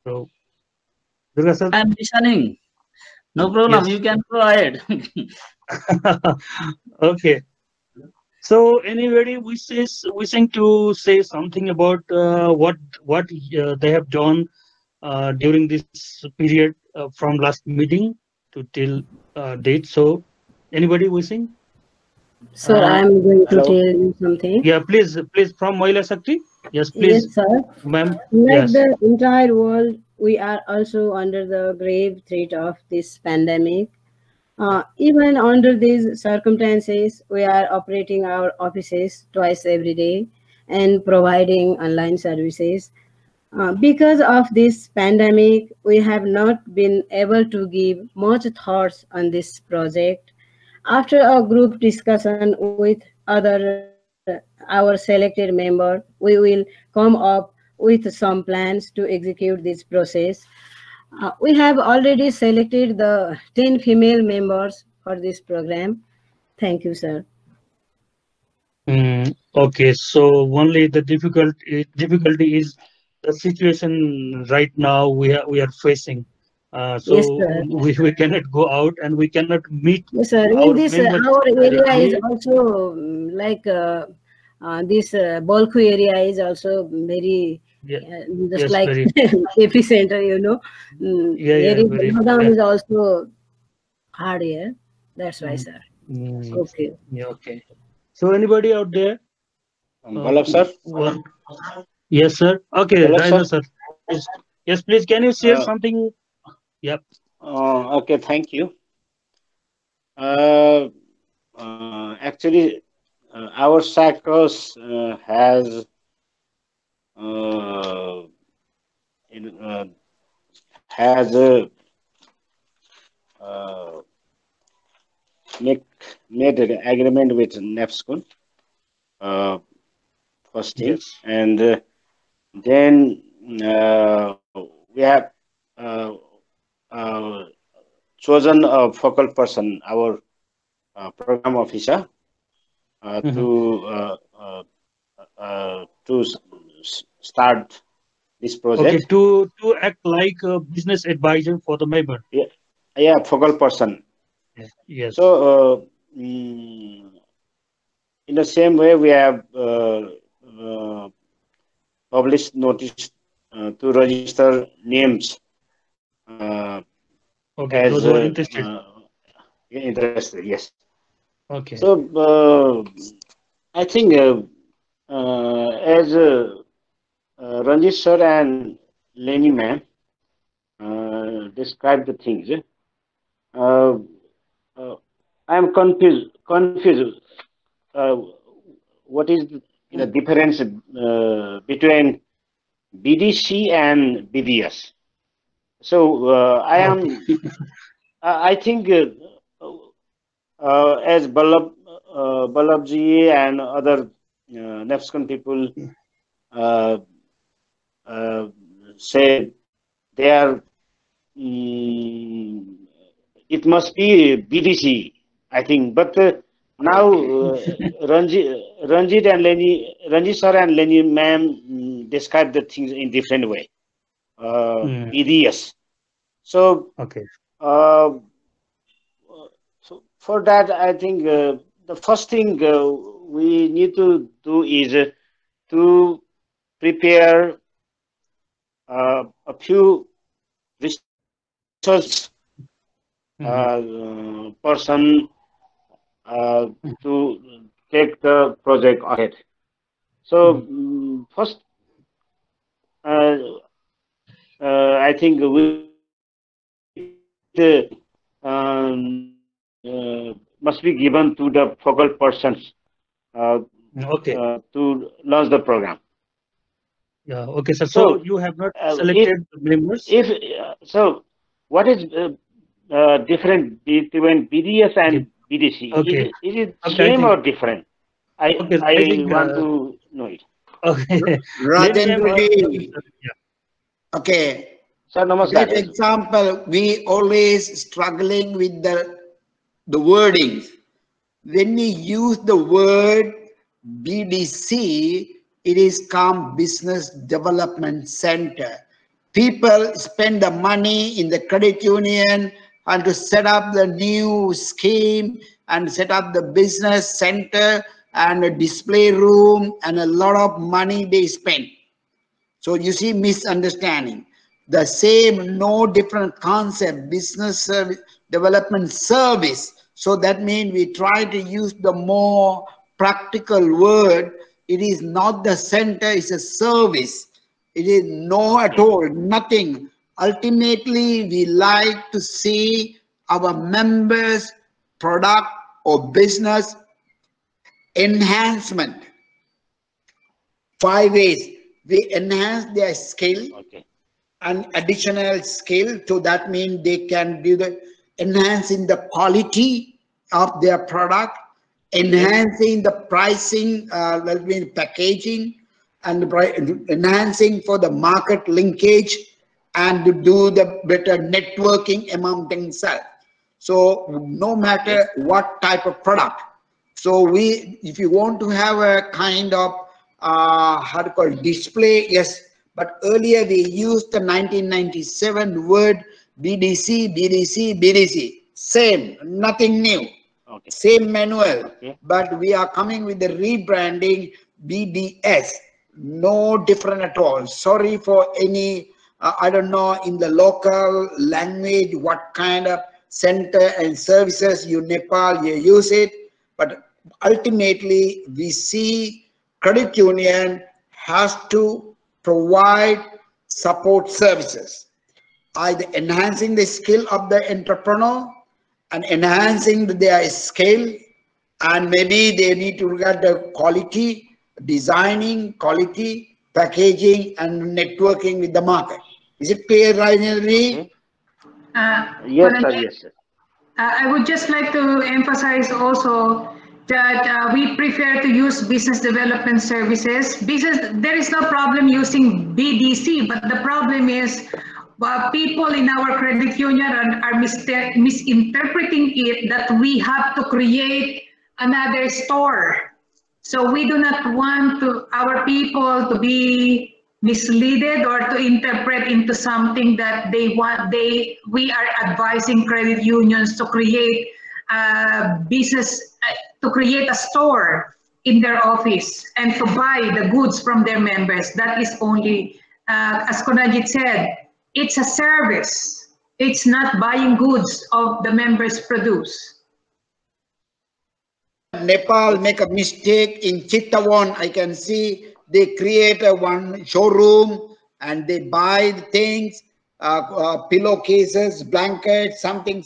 S2: So, Durga sir?
S15: I'm listening. No problem.
S2: Yes.
S15: You can go ahead.
S2: Okay. So anybody wishing to say something about what they have done during this period from last meeting to till date. So anybody wishing?
S12: Sir, I'm going to tell you something.
S2: Yeah, please from Mahila Shakti. Yes, please.
S12: Yes, sir.
S2: Ma'am.
S12: Like
S2: Yes.
S12: the entire world, we are also under the grave threat of this pandemic. Even under these circumstances, we are operating our offices twice every day and providing online services. Because of this pandemic, we have not been able to give much thoughts on this project. After a group discussion with our selected member, we will come up with some plans to execute this process. We have already selected the 10 female members for this program. Thank you, sir.
S2: Okay, so only the difficulty is the situation right now we are facing. So
S12: Yes, sir.
S2: we cannot go out and we cannot meet
S12: Yes, sir.
S2: our
S12: In this,
S2: members
S12: our area is
S2: directly.
S12: also like this Bolku area is also very just
S2: Yes,
S12: like
S2: very.
S12: epicenter, you know.
S2: Yeah, very.
S12: Lockdown is also hard here. That's why, sir. Okay.
S2: Yeah, okay. So anybody out there?
S10: Vallabh sir?
S2: Yes, sir. Okay,
S10: Vallabh
S2: Raina
S10: sir?
S2: sir. Please. Yes, please. Can you share
S10: Uh,
S2: something? Yep.
S10: Okay, thank you. Actually, our SACCOs has has made an agreement with NEPSCON first thing,
S2: Yes.
S10: and then we have chosen a focal person, our program officer, to start this
S2: Okay,
S10: project.
S2: to act like a business advisor for the member.
S10: Yeah, focal person.
S2: Yes.
S10: So in the same way, we have published notice to register names.
S2: Okay,
S10: As
S2: those who are interested.
S10: interested, yes.
S2: Okay.
S10: So I think as Ranjit sir and Leni ma'am describe the things. I am confused. What is the difference between BDC and BDS? So I think as Ballabji and other NEPSCON people say, they are. It must be BDC, I think. But now Ranjit and Ranjit sir and Lenny ma'am describe the things in different way. BDS. So
S2: okay.
S10: So for that, I think the first thing we need to do is to prepare a few research person to take the project ahead. So first, I think we must be given to the focal persons
S2: okay.
S10: To launch the program.
S2: Yeah. Okay, sir. So you have not selected the members.
S10: So, what is different between BDS and BDC?
S2: Okay.
S10: Is it same or different? I
S2: think,
S10: want to know it.
S2: Okay.
S1: Rajendra, okay.
S10: Sir, namaskar.
S1: For example, we always struggling with the wording. When we use the word BDC, it is called Business Development Center. People spend the money in the credit union and to set up the new scheme and set up the business center and a display room, and a lot of money they spend. So you see misunderstanding. The same, no different concept, business service, development service. So that means we try to use the more practical word. It is not the center, it's a service. It is no at all, nothing. Ultimately, we like to see our members' product or business enhancement. 5 ways. We enhance their skill, and additional skill. So that means they can do the enhancing the quality of their product, enhancing the pricing, that means packaging, and enhancing for the market linkage, and to do the better networking among themselves. So no matter what type of product. So if you want to have a kind of how to call it, display, yes. But earlier we used the 1997 word BDC, BDC, BDC. Same, nothing new. Same manual. But we are coming with the rebranding BDS. No different at all. Sorry for any, I don't know, in the local language, what kind of center and services you Nepal, you use it. But ultimately, we see credit union has to provide support services, either enhancing the skill of the entrepreneur and enhancing their skill, and maybe they need to look at the quality, designing, quality, packaging, and networking with the market. Is it clear, Rajendra?
S10: Yes, sir. Yes, sir.
S3: I would just like to emphasize also that we prefer to use business development services. There is no problem using BDC, but the problem is people in our credit union are misinterpreting it that we have to create another store. So we do not want our people to be misleaded or to interpret into something that they want. We are advising credit unions to create business, to create a store in their office and to buy the goods from their members. That is only, as Konajit said, it's a service. It's not buying goods of the members produce.
S1: Nepal make a mistake in Chittagong. I can see they create one showroom and they buy the things. pillowcases, blankets, something.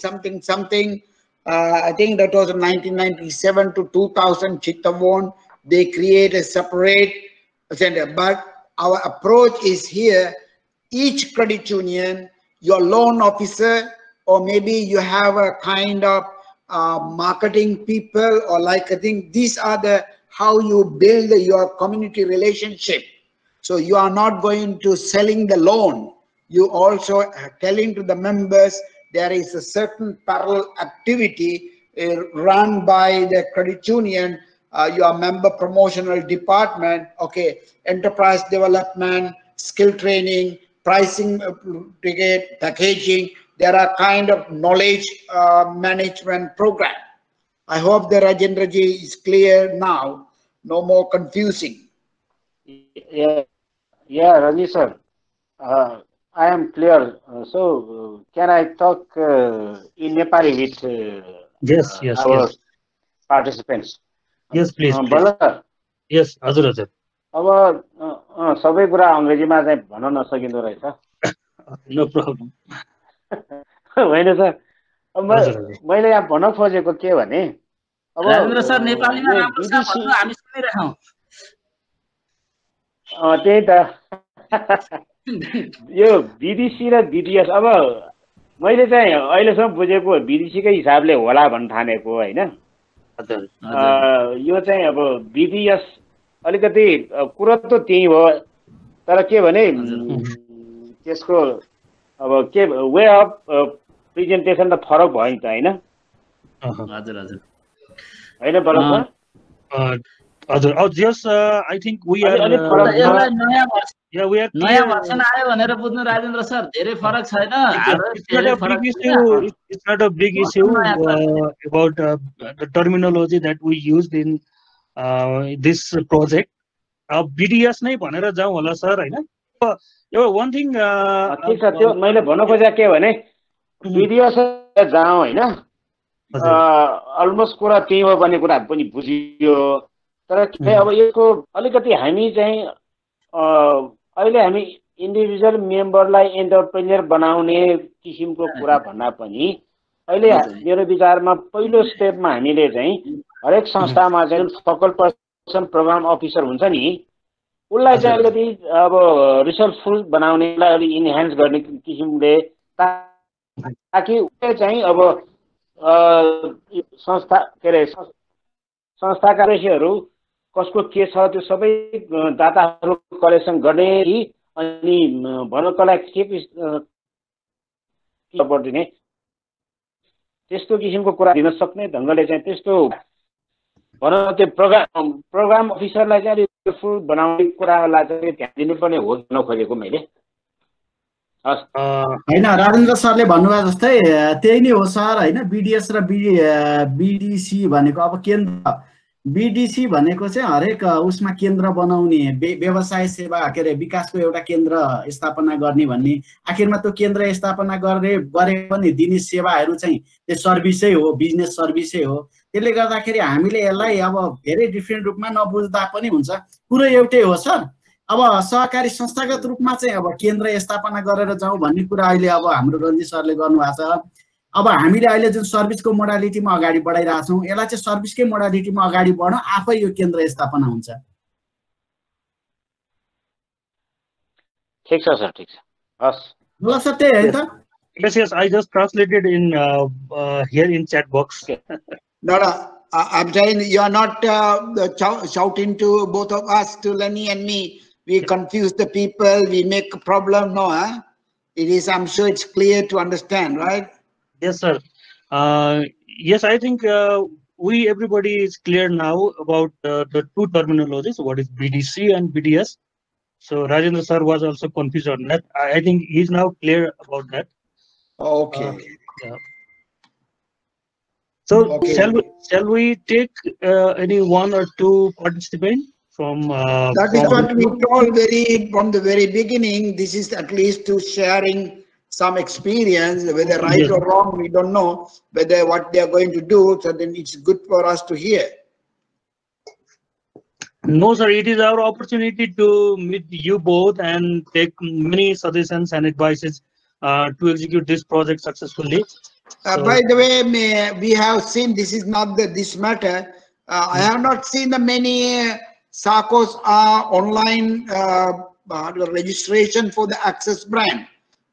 S1: I think that was 1997 to 2000 Chittagong. They create a separate center. But our approach is here, each credit union, your loan officer, or maybe you have a kind of marketing people, or like, I think these are the how you build your community relationship. So you are not going to selling the loan. You also are telling to the members there is a certain parallel activity run by the credit union, your member promotional department, okay, enterprise development, skill training, pricing, ticket, packaging. There are kind of knowledge management program. I hope the Rajendra ji is clear now. No more confusing.
S10: Yeah, Rajesh sir. I am clear. So, can I talk in Nepali with
S2: Yes.
S10: our participants?
S2: Yes, please.
S10: Bala sir.
S2: Yes, हजुर.
S10: अब सबै कुरा अङ्ग्रेजीमा चाहिँ भन्न नसकिँदो रहेछ.
S2: No problem.
S10: होइन sir. अब मैले यहाँ भन्न खोजेको के भने अब
S15: राजेन्द्र सर नेपालीमा राम्रो छ भन्नु हामी सुनिरहेछौँ.
S10: त्यही त यो विदेशी र विदेश अब मैले चाहिँ अहिलेसम्म बुझेको विदेशीकै हिसाबले होला भन्न ठानेको होइन. यो चाहिँ अब विदेश अलिकति कुरो त त्यही हो, तर के भने त्यसको अब के वे अफ प्रेजेन्टेसन त फरक भयो नि त होइन.
S2: हजुर
S10: होइन बल्ल
S2: हजुर. Yes, I think we are.
S15: नयाँ भर्सन आयो भनेर बुझ्नु राजेन्द्र सर, धेरै फरक छैन.
S2: It's not a big issue about the terminology that we used in this project. BDS नै भनेर जाउँ होला सर होइन. One thing.
S10: ठिक छ, त्यो मैले भन्न खोजेको के भने BDS जाउँ होइन. अलमोस्ट कुरा त्यही हो भन्ने कुरा पनि बुझियो, तर अब यसको अलिकति हामी चाहिँ अहिले हामी इन्डिभिजुअल मेम्बरलाई एन्टरप्रेन्योर बनाउने किसिमको कुरा भन्दा पनि अहिले मेरो विचारमा पहिलो स्टेपमा हामीले चाहिँ हरेक संस्थामा चाहिँ फोकल पर्सन प्रोग्राम अफिसर हुन्छ नि, उसलाई चाहिँ अलिकति अब रिसोर्सफुल बनाउनेलाई अलिक इन्हान्स गर्ने किसिमले, ताकि उसले चाहिँ अब संस्था के अरे संस्थाका रेसीहरू कसको के छ त्यो सबै डाटाहरू कलेक्सन गर्ने अनि भन्नलाई के दिने त्यस्तो किसिमको कुरा दिन सक्ने ढङ्गले चाहिँ त्यस्तो भनौँ त्यो प्रोग्राम अफिसरलाई चाहिँ अलिक फुल बनाउने कुरालाई चाहिँ ध्यान दिनुपर्ने हो भन्न खोजेको मैले.
S4: होइन, राजेन्द्र सरले भन्नुभयो जस्तै त्यही नै हो सर होइन. बिडिएस र बिडिसी भनेको अब केन्द्र, बिडिसी भनेको चाहिँ हरेक उसमा केन्द्र बनाउने, व्यवसाय सेवा के अरे विकासको एउटा केन्द्र स्थापना गर्ने भन्ने. आखिरमा त्यो केन्द्र स्थापना गरे पनि दिने सेवाहरू चाहिँ त्यो सर्भिसै हो, बिजनेस सर्भिसै हो. त्यसले गर्दाखेरि हामीले यसलाई अब धेरै डिफ्रेन्ट रूपमा नबुझ्दा पनि हुन्छ, कुरो एउटै हो सर. अब सहकारी संस्थागत रूपमा चाहिँ अब केन्द्र स्थापना गरेर जाउँ भन्ने कुरा अहिले अब हाम्रो रञ्जित सरले गर्नुभएको छ. अब हामीले अहिले जुन सर्भिसको मोडालिटीमा अगाडि बढाइरहेछौँ, यसलाई चाहिँ सर्भिसकै मोडालिटीमा अगाडि बढौँ, आफै यो केन्द्र स्थापना हुन्छ.
S10: ठिक छ सर, ठिक छ. हस्
S4: ल सर, त्यही है त.
S2: Yes, I just translated in here in chat box.
S1: No, I'm saying you are not shouting to both of us, to Lenny and me. We confuse the people, we make a problem. No, huh? It is, I'm sure it's clear to understand, right?
S2: Yes, sir. Yes, I think everybody is clear now about the two terminologies, what is BDC and BDS. So Rajendra sir was also confused on that. I think he's now clear about that.
S1: Okay.
S2: Yeah. So shall we take any one or two participants from?
S1: That is what we told from the very beginning. This is at least to sharing some experience, whether right or wrong, we don't know, whether what they are going to do. So then it's good for us to hear.
S2: No, sir, it is our opportunity to meet you both and take many suggestions and advices to execute this project successfully.
S1: By the way, we have seen, this is not this matter. I have not seen the many SACCOs online registration for the Access brand.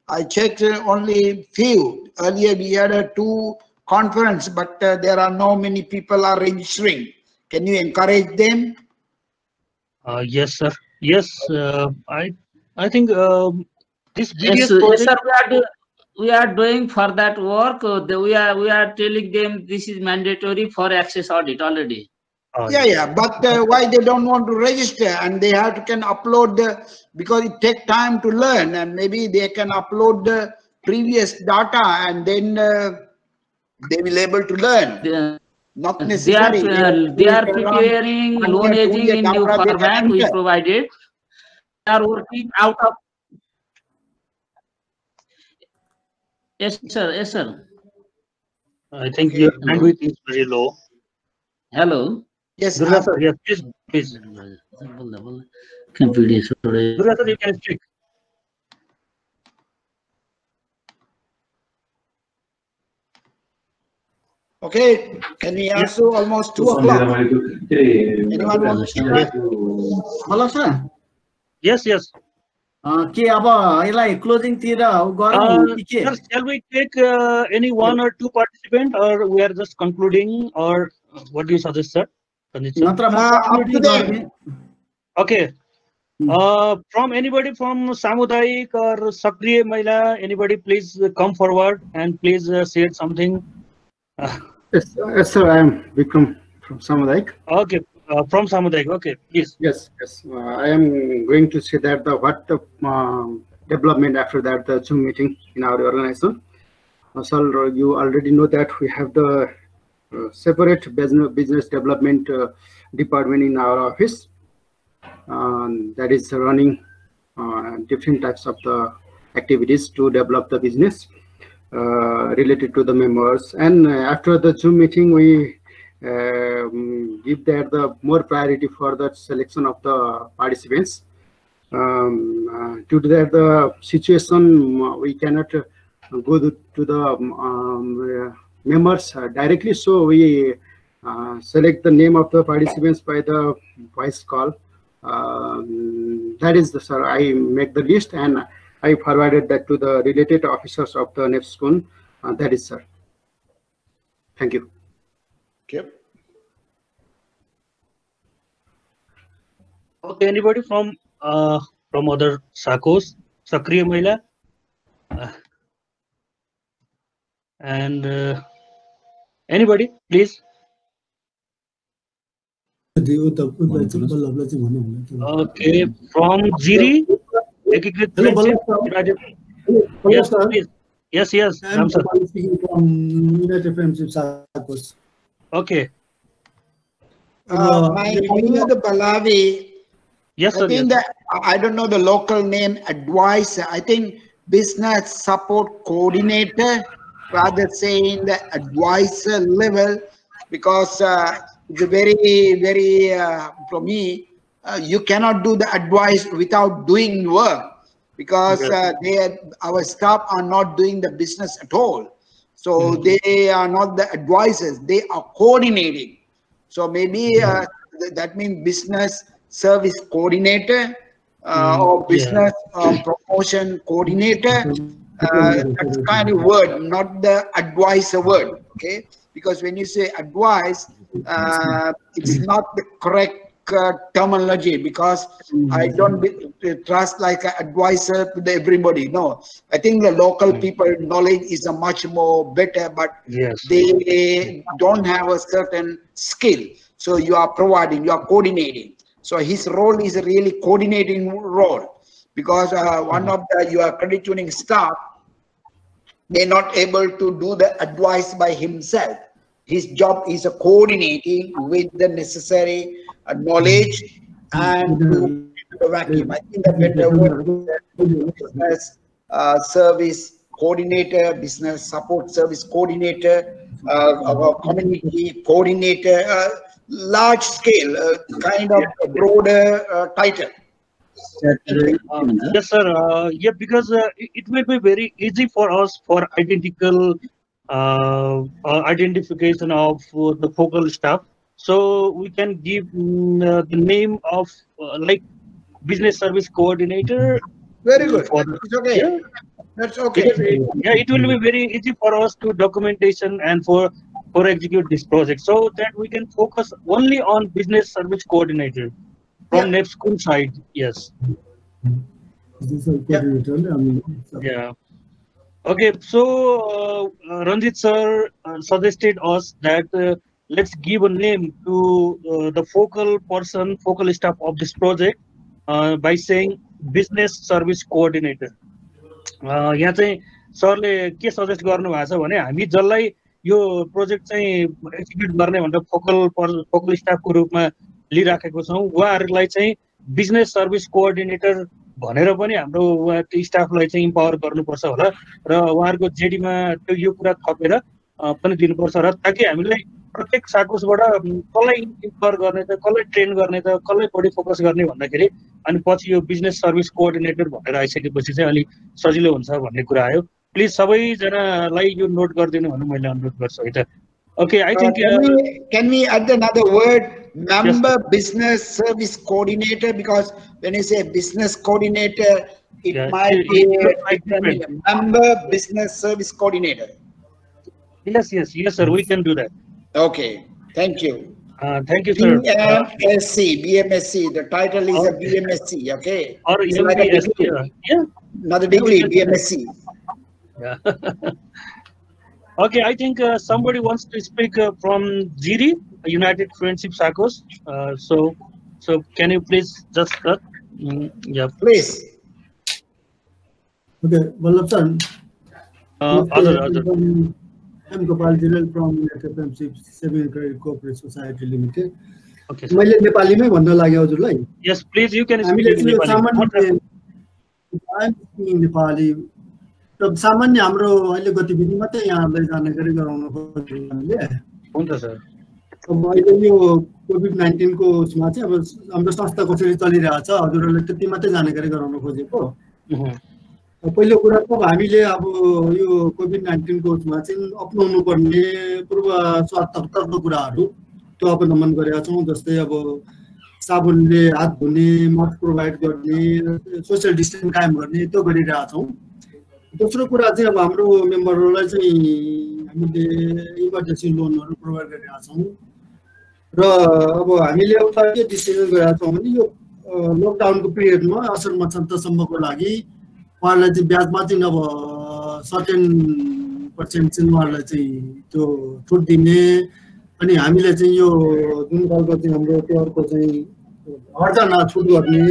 S1: I checked only few. Earlier we had 2 conference, but there are no many people are registering. Can you encourage them?
S2: Yes, sir. Yes, I think this
S15: Yes,
S2: BDS project.
S15: yes, sir, we are doing for that work. We are telling them this is mandatory for Access audit already.
S1: Yeah, but why they don't want to register, and they have to can upload because it takes time to learn, and maybe they can upload the previous data, and then they will able to learn. Not necessary.
S15: They are preparing loan aging in new format we provided. They are working out of. Yes, sir. Yes, sir.
S2: I think your bandwidth is very low.
S15: Hello.
S1: Yes,
S2: Durga sir. Yes, please. Durga sir, you can speak.
S1: Okay, can we also almost 2 o'clock? Anyone want to start?
S4: Hello, sir.
S2: Yes, yes.
S4: के अब यसलाई closing तिर गरौँ कि के?
S2: Sir, shall we take any 1 or 2 participant, or we are just concluding, or what do you suggest, sir? Okay. From anybody from Samudayik or Sakriya Mahila, anybody please come forward and please share something.
S7: Yes, sir, I am Vikram from Samudayik.
S2: Okay, from Samudayik, okay, please.
S7: Yes, I am going to say that what the development after that, the Zoom meeting in our organization. So you already know that we have the separate business development department in our office that is running different types of the activities to develop the business related to the members. And after the Zoom meeting, we give that the more priority for the selection of the participants. Due to that the situation, we cannot go to the members directly, so we select the name of the participants by the voice call. That is the, sir, I make the list and I forwarded that to the related officers of the NEPSCON. That is, sir. Thank you.
S1: Okay.
S2: Okay, anybody from other SACCOs, Sakriya Mahila, and anybody, please. Okay, from Ziri, Ekikrit Friendship, United. Yes, please. Yes,
S16: I'm speaking from United Friendship SACCOs.
S2: Okay.
S1: My the Pallavi.
S2: Yes, sir.
S1: I think that I don't know the local name, advisor. I think business support coordinator, rather saying the advisor level, because it's a very for me, you cannot do the advice without doing work, because our staff are not doing the business at all. So they are not the advisors, they are coordinating. So maybe that means business service coordinator or business promotion coordinator. That's kind of word, not the advisor word. Okay, because when you say advice, it's not the correct terminology, because I don't trust like an advisor to everybody. No, I think the local people knowledge is a much more better, but they don't have a certain skill. So you are providing, you are coordinating. So his role is a really coordinating role, because one of your credit union staff may not able to do the advice by himself. His job is coordinating with the necessary knowledge and to the vacuum. I think the better word is business service coordinator, business support service coordinator, community coordinator, large scale, kind of a broader title.
S2: Yes, sir. Yeah, because it will be very easy for us for identification of the focal staff. So we can give the name of like business service coordinator.
S1: Very good.
S2: For,
S1: It's okay.
S2: yeah.
S1: That's okay.
S2: It will be very easy for us to documentation and for execute this project, so that we can focus only on business service coordinator from NEPSCON side. Yes. Yeah. Okay. So Ranjit sir suggested us that let's give a name to the focal staff of this project by saying business service coordinator. यहाँ चाहिँ सरले के suggest गर्नुभएको छ भने हामी जसलाई यो project चाहिँ एक्जिक्युट गर्ने भनेर फोकल स्टाफको रूपमा लिइराखेको छौँ उहाँहरूलाई चाहिँ बिजनेस सर्भिस कोअर्डिनेटर भनेर पनि हाम्रो त्यो स्टाफलाई चाहिँ इम्पावर गर्नुपर्छ होला र उहाँहरूको जेडीमा त्यो यो कुरा थपेर पनि दिनुपर्छ र ताकि हामीलाई प्रत्येक साकोसबाट कसलाई इम्पावर गर्ने त कसलाई ट्रेन गर्ने त कसलाई बढी फोकस गर्ने भन्दाखेरि अनि पछि यो बिजनेस सर्भिस कोअर्डिनेटर भनेर आइसकेपछि चाहिँ अलिक सजिलो हुन्छ भन्ने कुरा आयो प्लिज सबैजनालाई यो नोट गरिदिनु भन्ने मैले अनुरोध गर्छु है त Okay, I think
S1: can we add another word, member business service coordinator, because when you say business coordinator, it might be a member business service coordinator.
S2: Yes, sir. We can do that.
S1: Okay, thank you.
S2: Thank you, sir.
S1: BMSc. The title is a BMSc. Okay.
S2: Or
S1: it's like a degree.
S2: Yeah.
S1: Another degree, BMSc.
S2: Yeah. Okay, I think somebody wants to speak from GD, United Friendship SACOS. So can you please just yeah,
S1: please.
S16: Okay, Vallabh sir.
S2: Other.
S16: I'm Gopal Jiral from United Friendship Saving Credit Cooperative Society Limited.
S2: Okay.
S16: मैले नेपालीमै भन्न लाग्यो हजुरलाई.
S2: Yes, please. You can speak in
S16: Nepali. I'm speaking Nepali. तब सामान्य हाम्रो अहिले गतिविधि मात्रै यहाँलाई जानकारी गराउन खोजेको हामीले
S2: हुन्छ सर
S16: अब अहिले यो कोभिड-19 को उसमा चाहिँ अब हाम्रो संस्था कसरी चलिरहेछ हजुरहरूले त्यति मात्रै जानकारी गराउन खोजेको पहिलो कुरा त हामीले अब यो कोभिड-19 को उसमा चाहिँ अपनाउनु पर्ने पूर्व सतर्कताको कुराहरू त्यो अवलम्बन गरेका छौं जस्तै अब साबुनले हात धुने मास्क प्रोभाइड गर्ने सोशल डिस्टेन्स कायम गर्ने त्यो गरिरहेका छौं दोस्रो कुरा चाहिँ अब हाम्रो मेम्बरहरूलाई चाहिँ हामीले इमर्जेन्सी लोनहरू प्रोभाइड गरिरहेका छौं र अब हामीले एउटा के डिसिजन गरेका छौं भने यो लकडाउनको पिरियडमा असर मच्छन्तसम्मको लागि उहाँहरूलाई चाहिँ ब्याजमा चाहिँ अब सर्टेन पर्सेन्ट चाहिँ उहाँहरूलाई चाहिँ त्यो छुट दिने अनि हामीले चाहिँ यो जुन खालको चाहिँ हाम्रो त्योहरूको चाहिँ हर्जना छुट गर्ने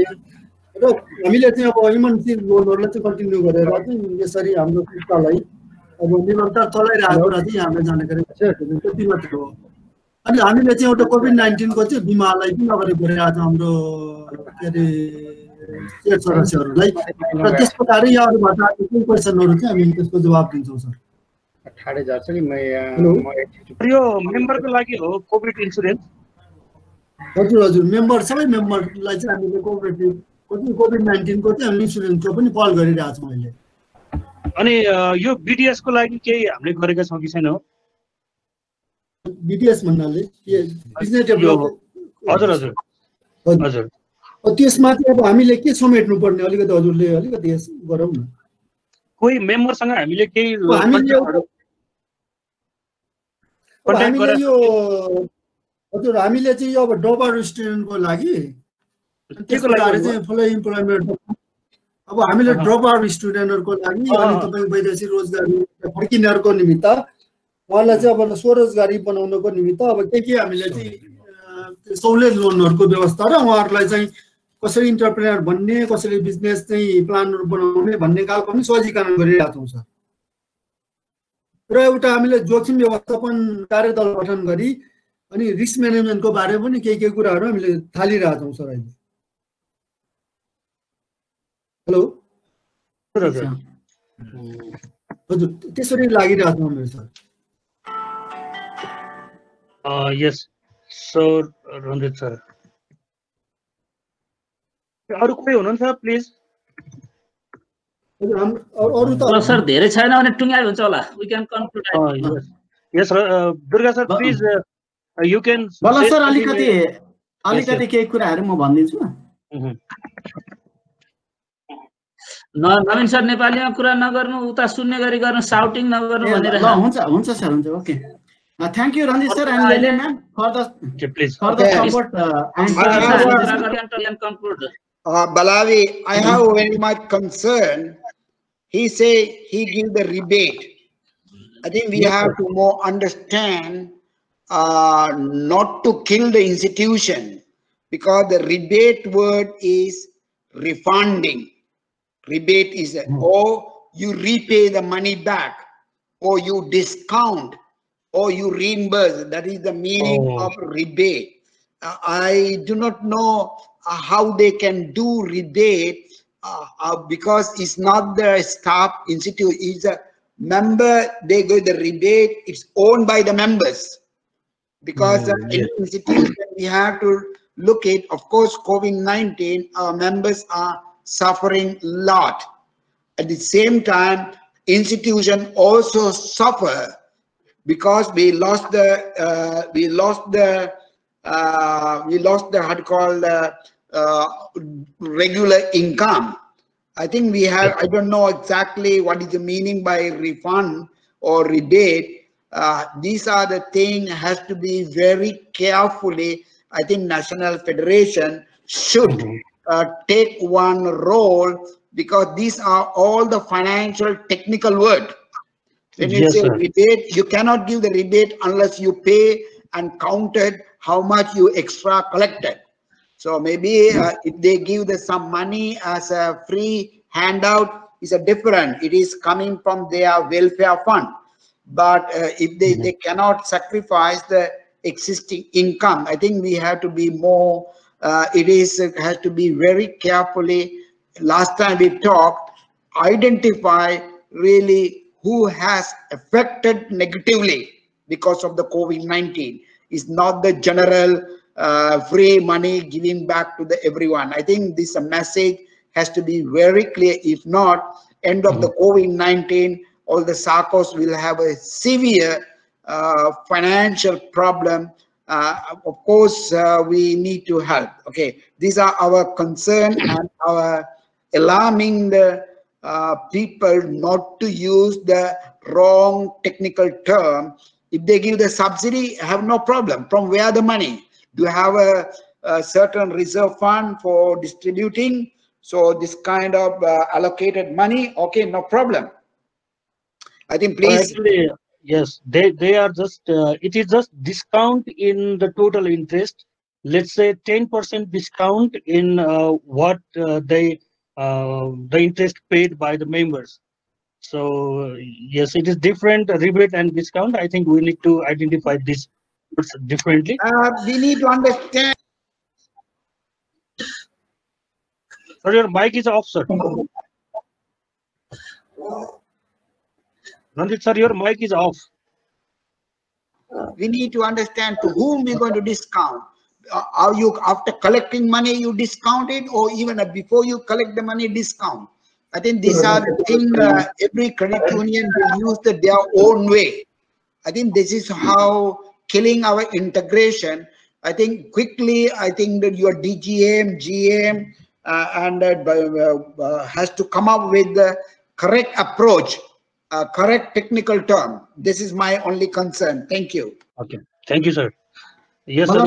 S16: र हामीले चाहिँ अब इमर्जेन्सी लोनहरूलाई चाहिँ कन्टिन्यू गरेर चाहिँ यसरी हाम्रो संस्थालाई अब निरन्तर चलाइरहेको कुरा चाहिँ हामीलाई जानकारी छ त्यति मात्र हो अनि हामीले चाहिँ एउटा कोभिड-19 को चाहिँ बिमालाई पनि अगाडि बढाइरहेको छ हाम्रो के अरे सेयर सदस्यहरूलाई र त्यस प्रकार यहाँहरूबाट कुन क्वेसनहरू चाहिँ हामी त्यसको जवाब दिन्छौँ सर
S7: 18,000 छ नि म
S2: यो मेम्बरको लागि हो कोभिड इन्स्योरेन्स
S16: हजुर मेम्बर सबै मेम्बरलाई चाहिँ हामीले कोभिड-19 को चाहिँ हामी इन्स्योरेन्सको पनि पहल गरिरहेको छौँ अहिले
S2: अनि यो बीडीएस को लागि केही हामीले गरेका छौं कि छैनौं
S16: बीडीएस भन्नाले बिजनेस डेभलपमेन्ट
S2: हजुर
S16: त्यसमा चाहिँ अब हामीले के समेट्नु पर्ने अलिकति हजुरले अलिकति गरौँ न
S2: कोही मेम्बरसँग हामीले केही
S16: हामीले यो हजुर हामीले चाहिँ अब ड्रपआउट स्टुडेन्टको लागि त्यसको लागि चाहिँ फुल इम्प्लोइमेन्ट अब हामीले ड्रपआउट स्टुडेन्टहरुको लागि अनि तपाईको वैदेशिक रोजगारी फर्किनेहरुको निमित्त उहाँलाई चाहिँ अब स्वरोजगारी बनाउनको निमित्त अब के हामीले चाहिँ सहुलियत लोनहरुको व्यवस्था र उहाँहरुलाई चाहिँ कसरी इन्टरप्रेन्योर बन्ने कसरी बिजनेस चाहिँ प्लानहरु बनाउने भन्ने खालको पनि सजीकरण गरिरहेका छौं सर र एउटा हामीले जोखिम व्यवस्थापन कार्यदल गठन गरी अनि रिस्क म्यानेजमेन्टको बारेमा पनि केही कुराहरु हामीले थालिरहेका छौं सर अहिले हेलो हजुर त्यसरी लागिरहेको छौं मेरो sir
S2: yes sir Ranjit sir अरू कोही हुनुहुन्छ प्लिज?
S15: सर धेरै छैन भने टुङ्गाइ हुन्छ होला. We can conclude.
S2: Yes, Durga sir, please you can.
S4: बल्ल सर अलिकति केही कुराहरू म भनिदिन्छु.
S15: नवीन सर नेपालीमा कुरा नगर्नु, उता सुन्ने गरी गर्नु, साउटिङ नगर्नु भनेर.
S4: ल हुन्छ सर, हुन्छ. Okay. Thank you, Ranjit sir and Lele ma'am for the support
S15: and conclude.
S1: Balavi, I have very much concern. He say he give the rebate. I think we have to more understand not to kill the institution, because the rebate word is refunding. Rebate is or you repay the money back, or you discount, or you reimburse. That is the meaning of rebate. I do not know how they can do rebate because it's not the staff institute, it's a member. They go the rebate, it's owned by the members, because in institution we have to look at, of course, COVID-19, our members are suffering a lot. At the same time, institution also suffer because we lost the how to call regular income. I think we have, I don't know exactly what is the meaning by refund or rebate. These are the things has to be very carefully. I think National Federation should take one role, because these are all the financial technical word. When you say rebate, you cannot give the rebate unless you pay and counted how much you extra collected. So maybe if they give some money as a free handout, is a different. It is coming from their welfare fund. But if they cannot sacrifice the existing income, I think we have to be more. It has to be very carefully. Last time we talked, identify really who has affected negatively because of the COVID-19. It's not the general free money giving back to everyone. I think this message has to be very clear. If not, end of the COVID-19, all the SACCOs will have a severe financial problem. Of course, we need to help. Okay, these are our concern and our alarming the people not to use the wrong technical term. If they give the subsidy, have no problem. From where the money? Do you have a certain reserve fund for distributing? So this kind of allocated money, okay, no problem. I think please.
S2: Actually, yes, they are just, it is just discount in the total interest. Let's say 10% discount in what the interest paid by the members. So yes, it is different, rebate and discount. I think we need to identify this differently.
S1: We need to understand.
S2: Sorry, your mic is off, sir. Ranjit sir, your mic is off.
S1: We need to understand to whom we're going to discount. Are you, after collecting money, you discount it, or even before you collect the money, discount? I think these are the things every credit union will use their own way. I think this is how killing our integration. I think quickly, I think that your DGM, GM, has to come up with the correct approach, correct technical term. This is my only concern. Thank you.
S2: Okay. Thank you, sir. Yes, sir.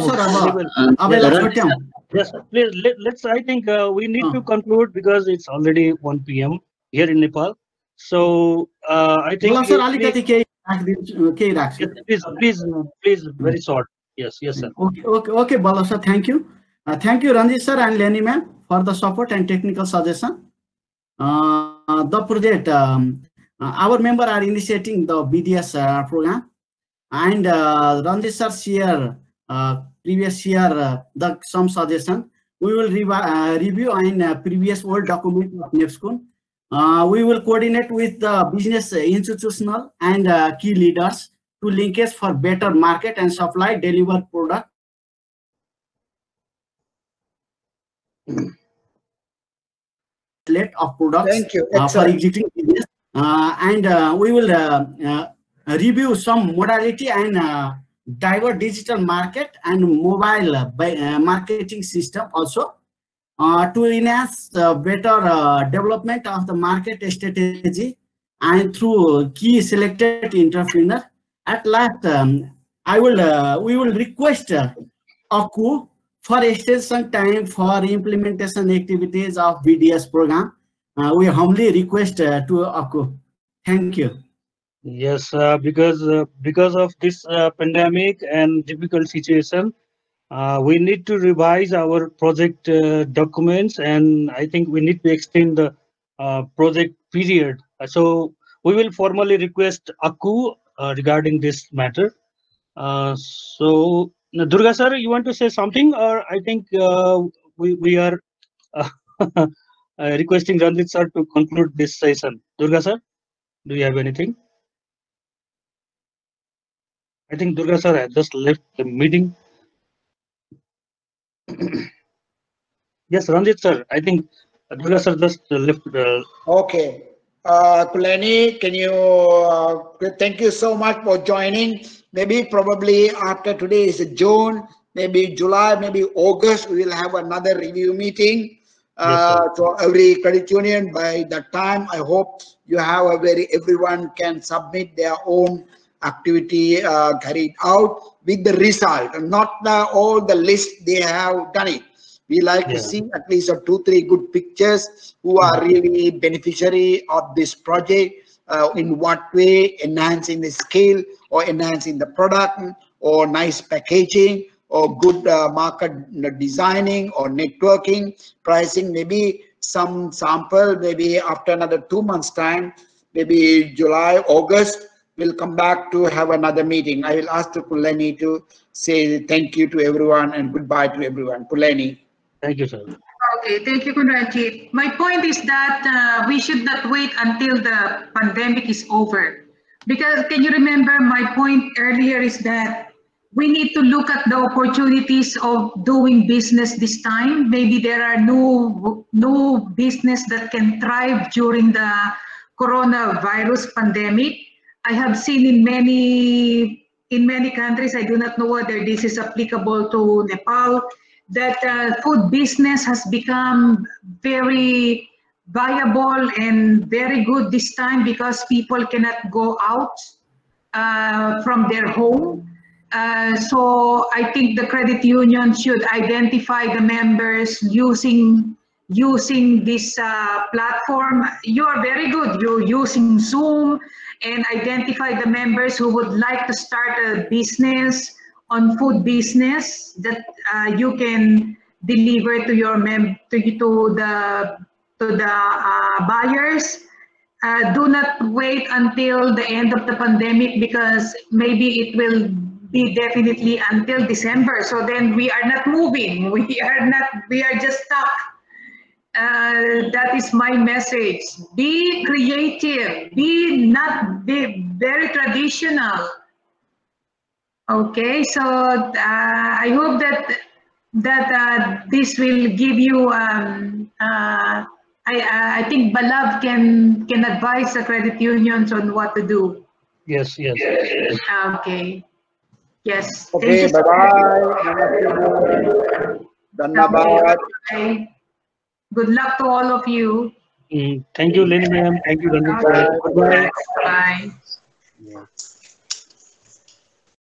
S2: Yes, please, let's, I think we need to conclude because it's already 1 p.m. here in Nepal. So I think please, very short. Yes, sir.
S4: Okay, Bala sir, thank you. Thank you, Ranjit sir and Lenny ma'am, for the support and technical suggestion. The project, our member are initiating the BDS program, and Ranjit sir share previous year some suggestion. We will review in previous old document of NEPSCON. We will coordinate with the business institutional and key leaders to linkage for better market and supply deliver product. slate of products.
S1: Thank you.
S4: For existing business. And we will review some modality and diverse digital market and mobile marketing system also to enhance better development of the market strategy and through key selected entrepreneur. At last, we will request ACU for extension time for implementation activities of BDS program. We humbly request to ACU. Thank you.
S2: Yes, because of this pandemic and difficult situation, we need to revise our project documents, and I think we need to extend the project period. So we will formally request ACU regarding this matter. So Durga sir, you want to say something, or I think we are requesting Ranjit sir to conclude this session. Durga sir, do you have anything? I think Durga sir has just left the meeting. Yes, Ranjit sir, I think Durga sir just left.
S1: Okay. Kuleni, can you, thank you so much for joining. Maybe probably after today is June, maybe July, maybe August, we will have another review meeting for every credit union. By that time, I hope you have everyone can submit their own activity carried out with the result, and not all the list they have done it. We like to see at least 2-3 good pictures who are really beneficiary of this project, in what way, enhancing the skill or enhancing the product, or nice packaging, or good market designing or networking, pricing, maybe some sample, maybe after another 2 months time, maybe July, August, we'll come back to have another meeting. I will ask Kuleni to say thank you to everyone and goodbye to everyone. Kuleni.
S2: Thank you, sir.
S3: Okay, thank you, Kunranjit. My point is that we should not wait until the pandemic is over. Because can you remember my point earlier is that we need to look at the opportunities of doing business this time. Maybe there are no business that can thrive during the coronavirus pandemic. I have seen in many countries, I do not know whether this is applicable to Nepal, that food business has become very viable and very good this time because people cannot go out from their home. So I think the credit union should identify the members using this platform. You are very good. You're using Zoom, and identify the members who would like to start a business on food business that you can deliver to your buyers. Do not wait until the end of the pandemic, because maybe it will be definitely until December. So then we are not moving. We are just stuck. That is my message. Be creative. Be very traditional. Okay, so I hope that this will give you. I think Balav can advise the credit unions on what to do.
S2: Yes.
S3: Okay. Yes.
S1: Okay. Bye bye.
S3: Bye. Good luck to all of you.
S2: Thank you, Lenny ma'am. Thank you, Ranjit.
S3: Okay. Bye.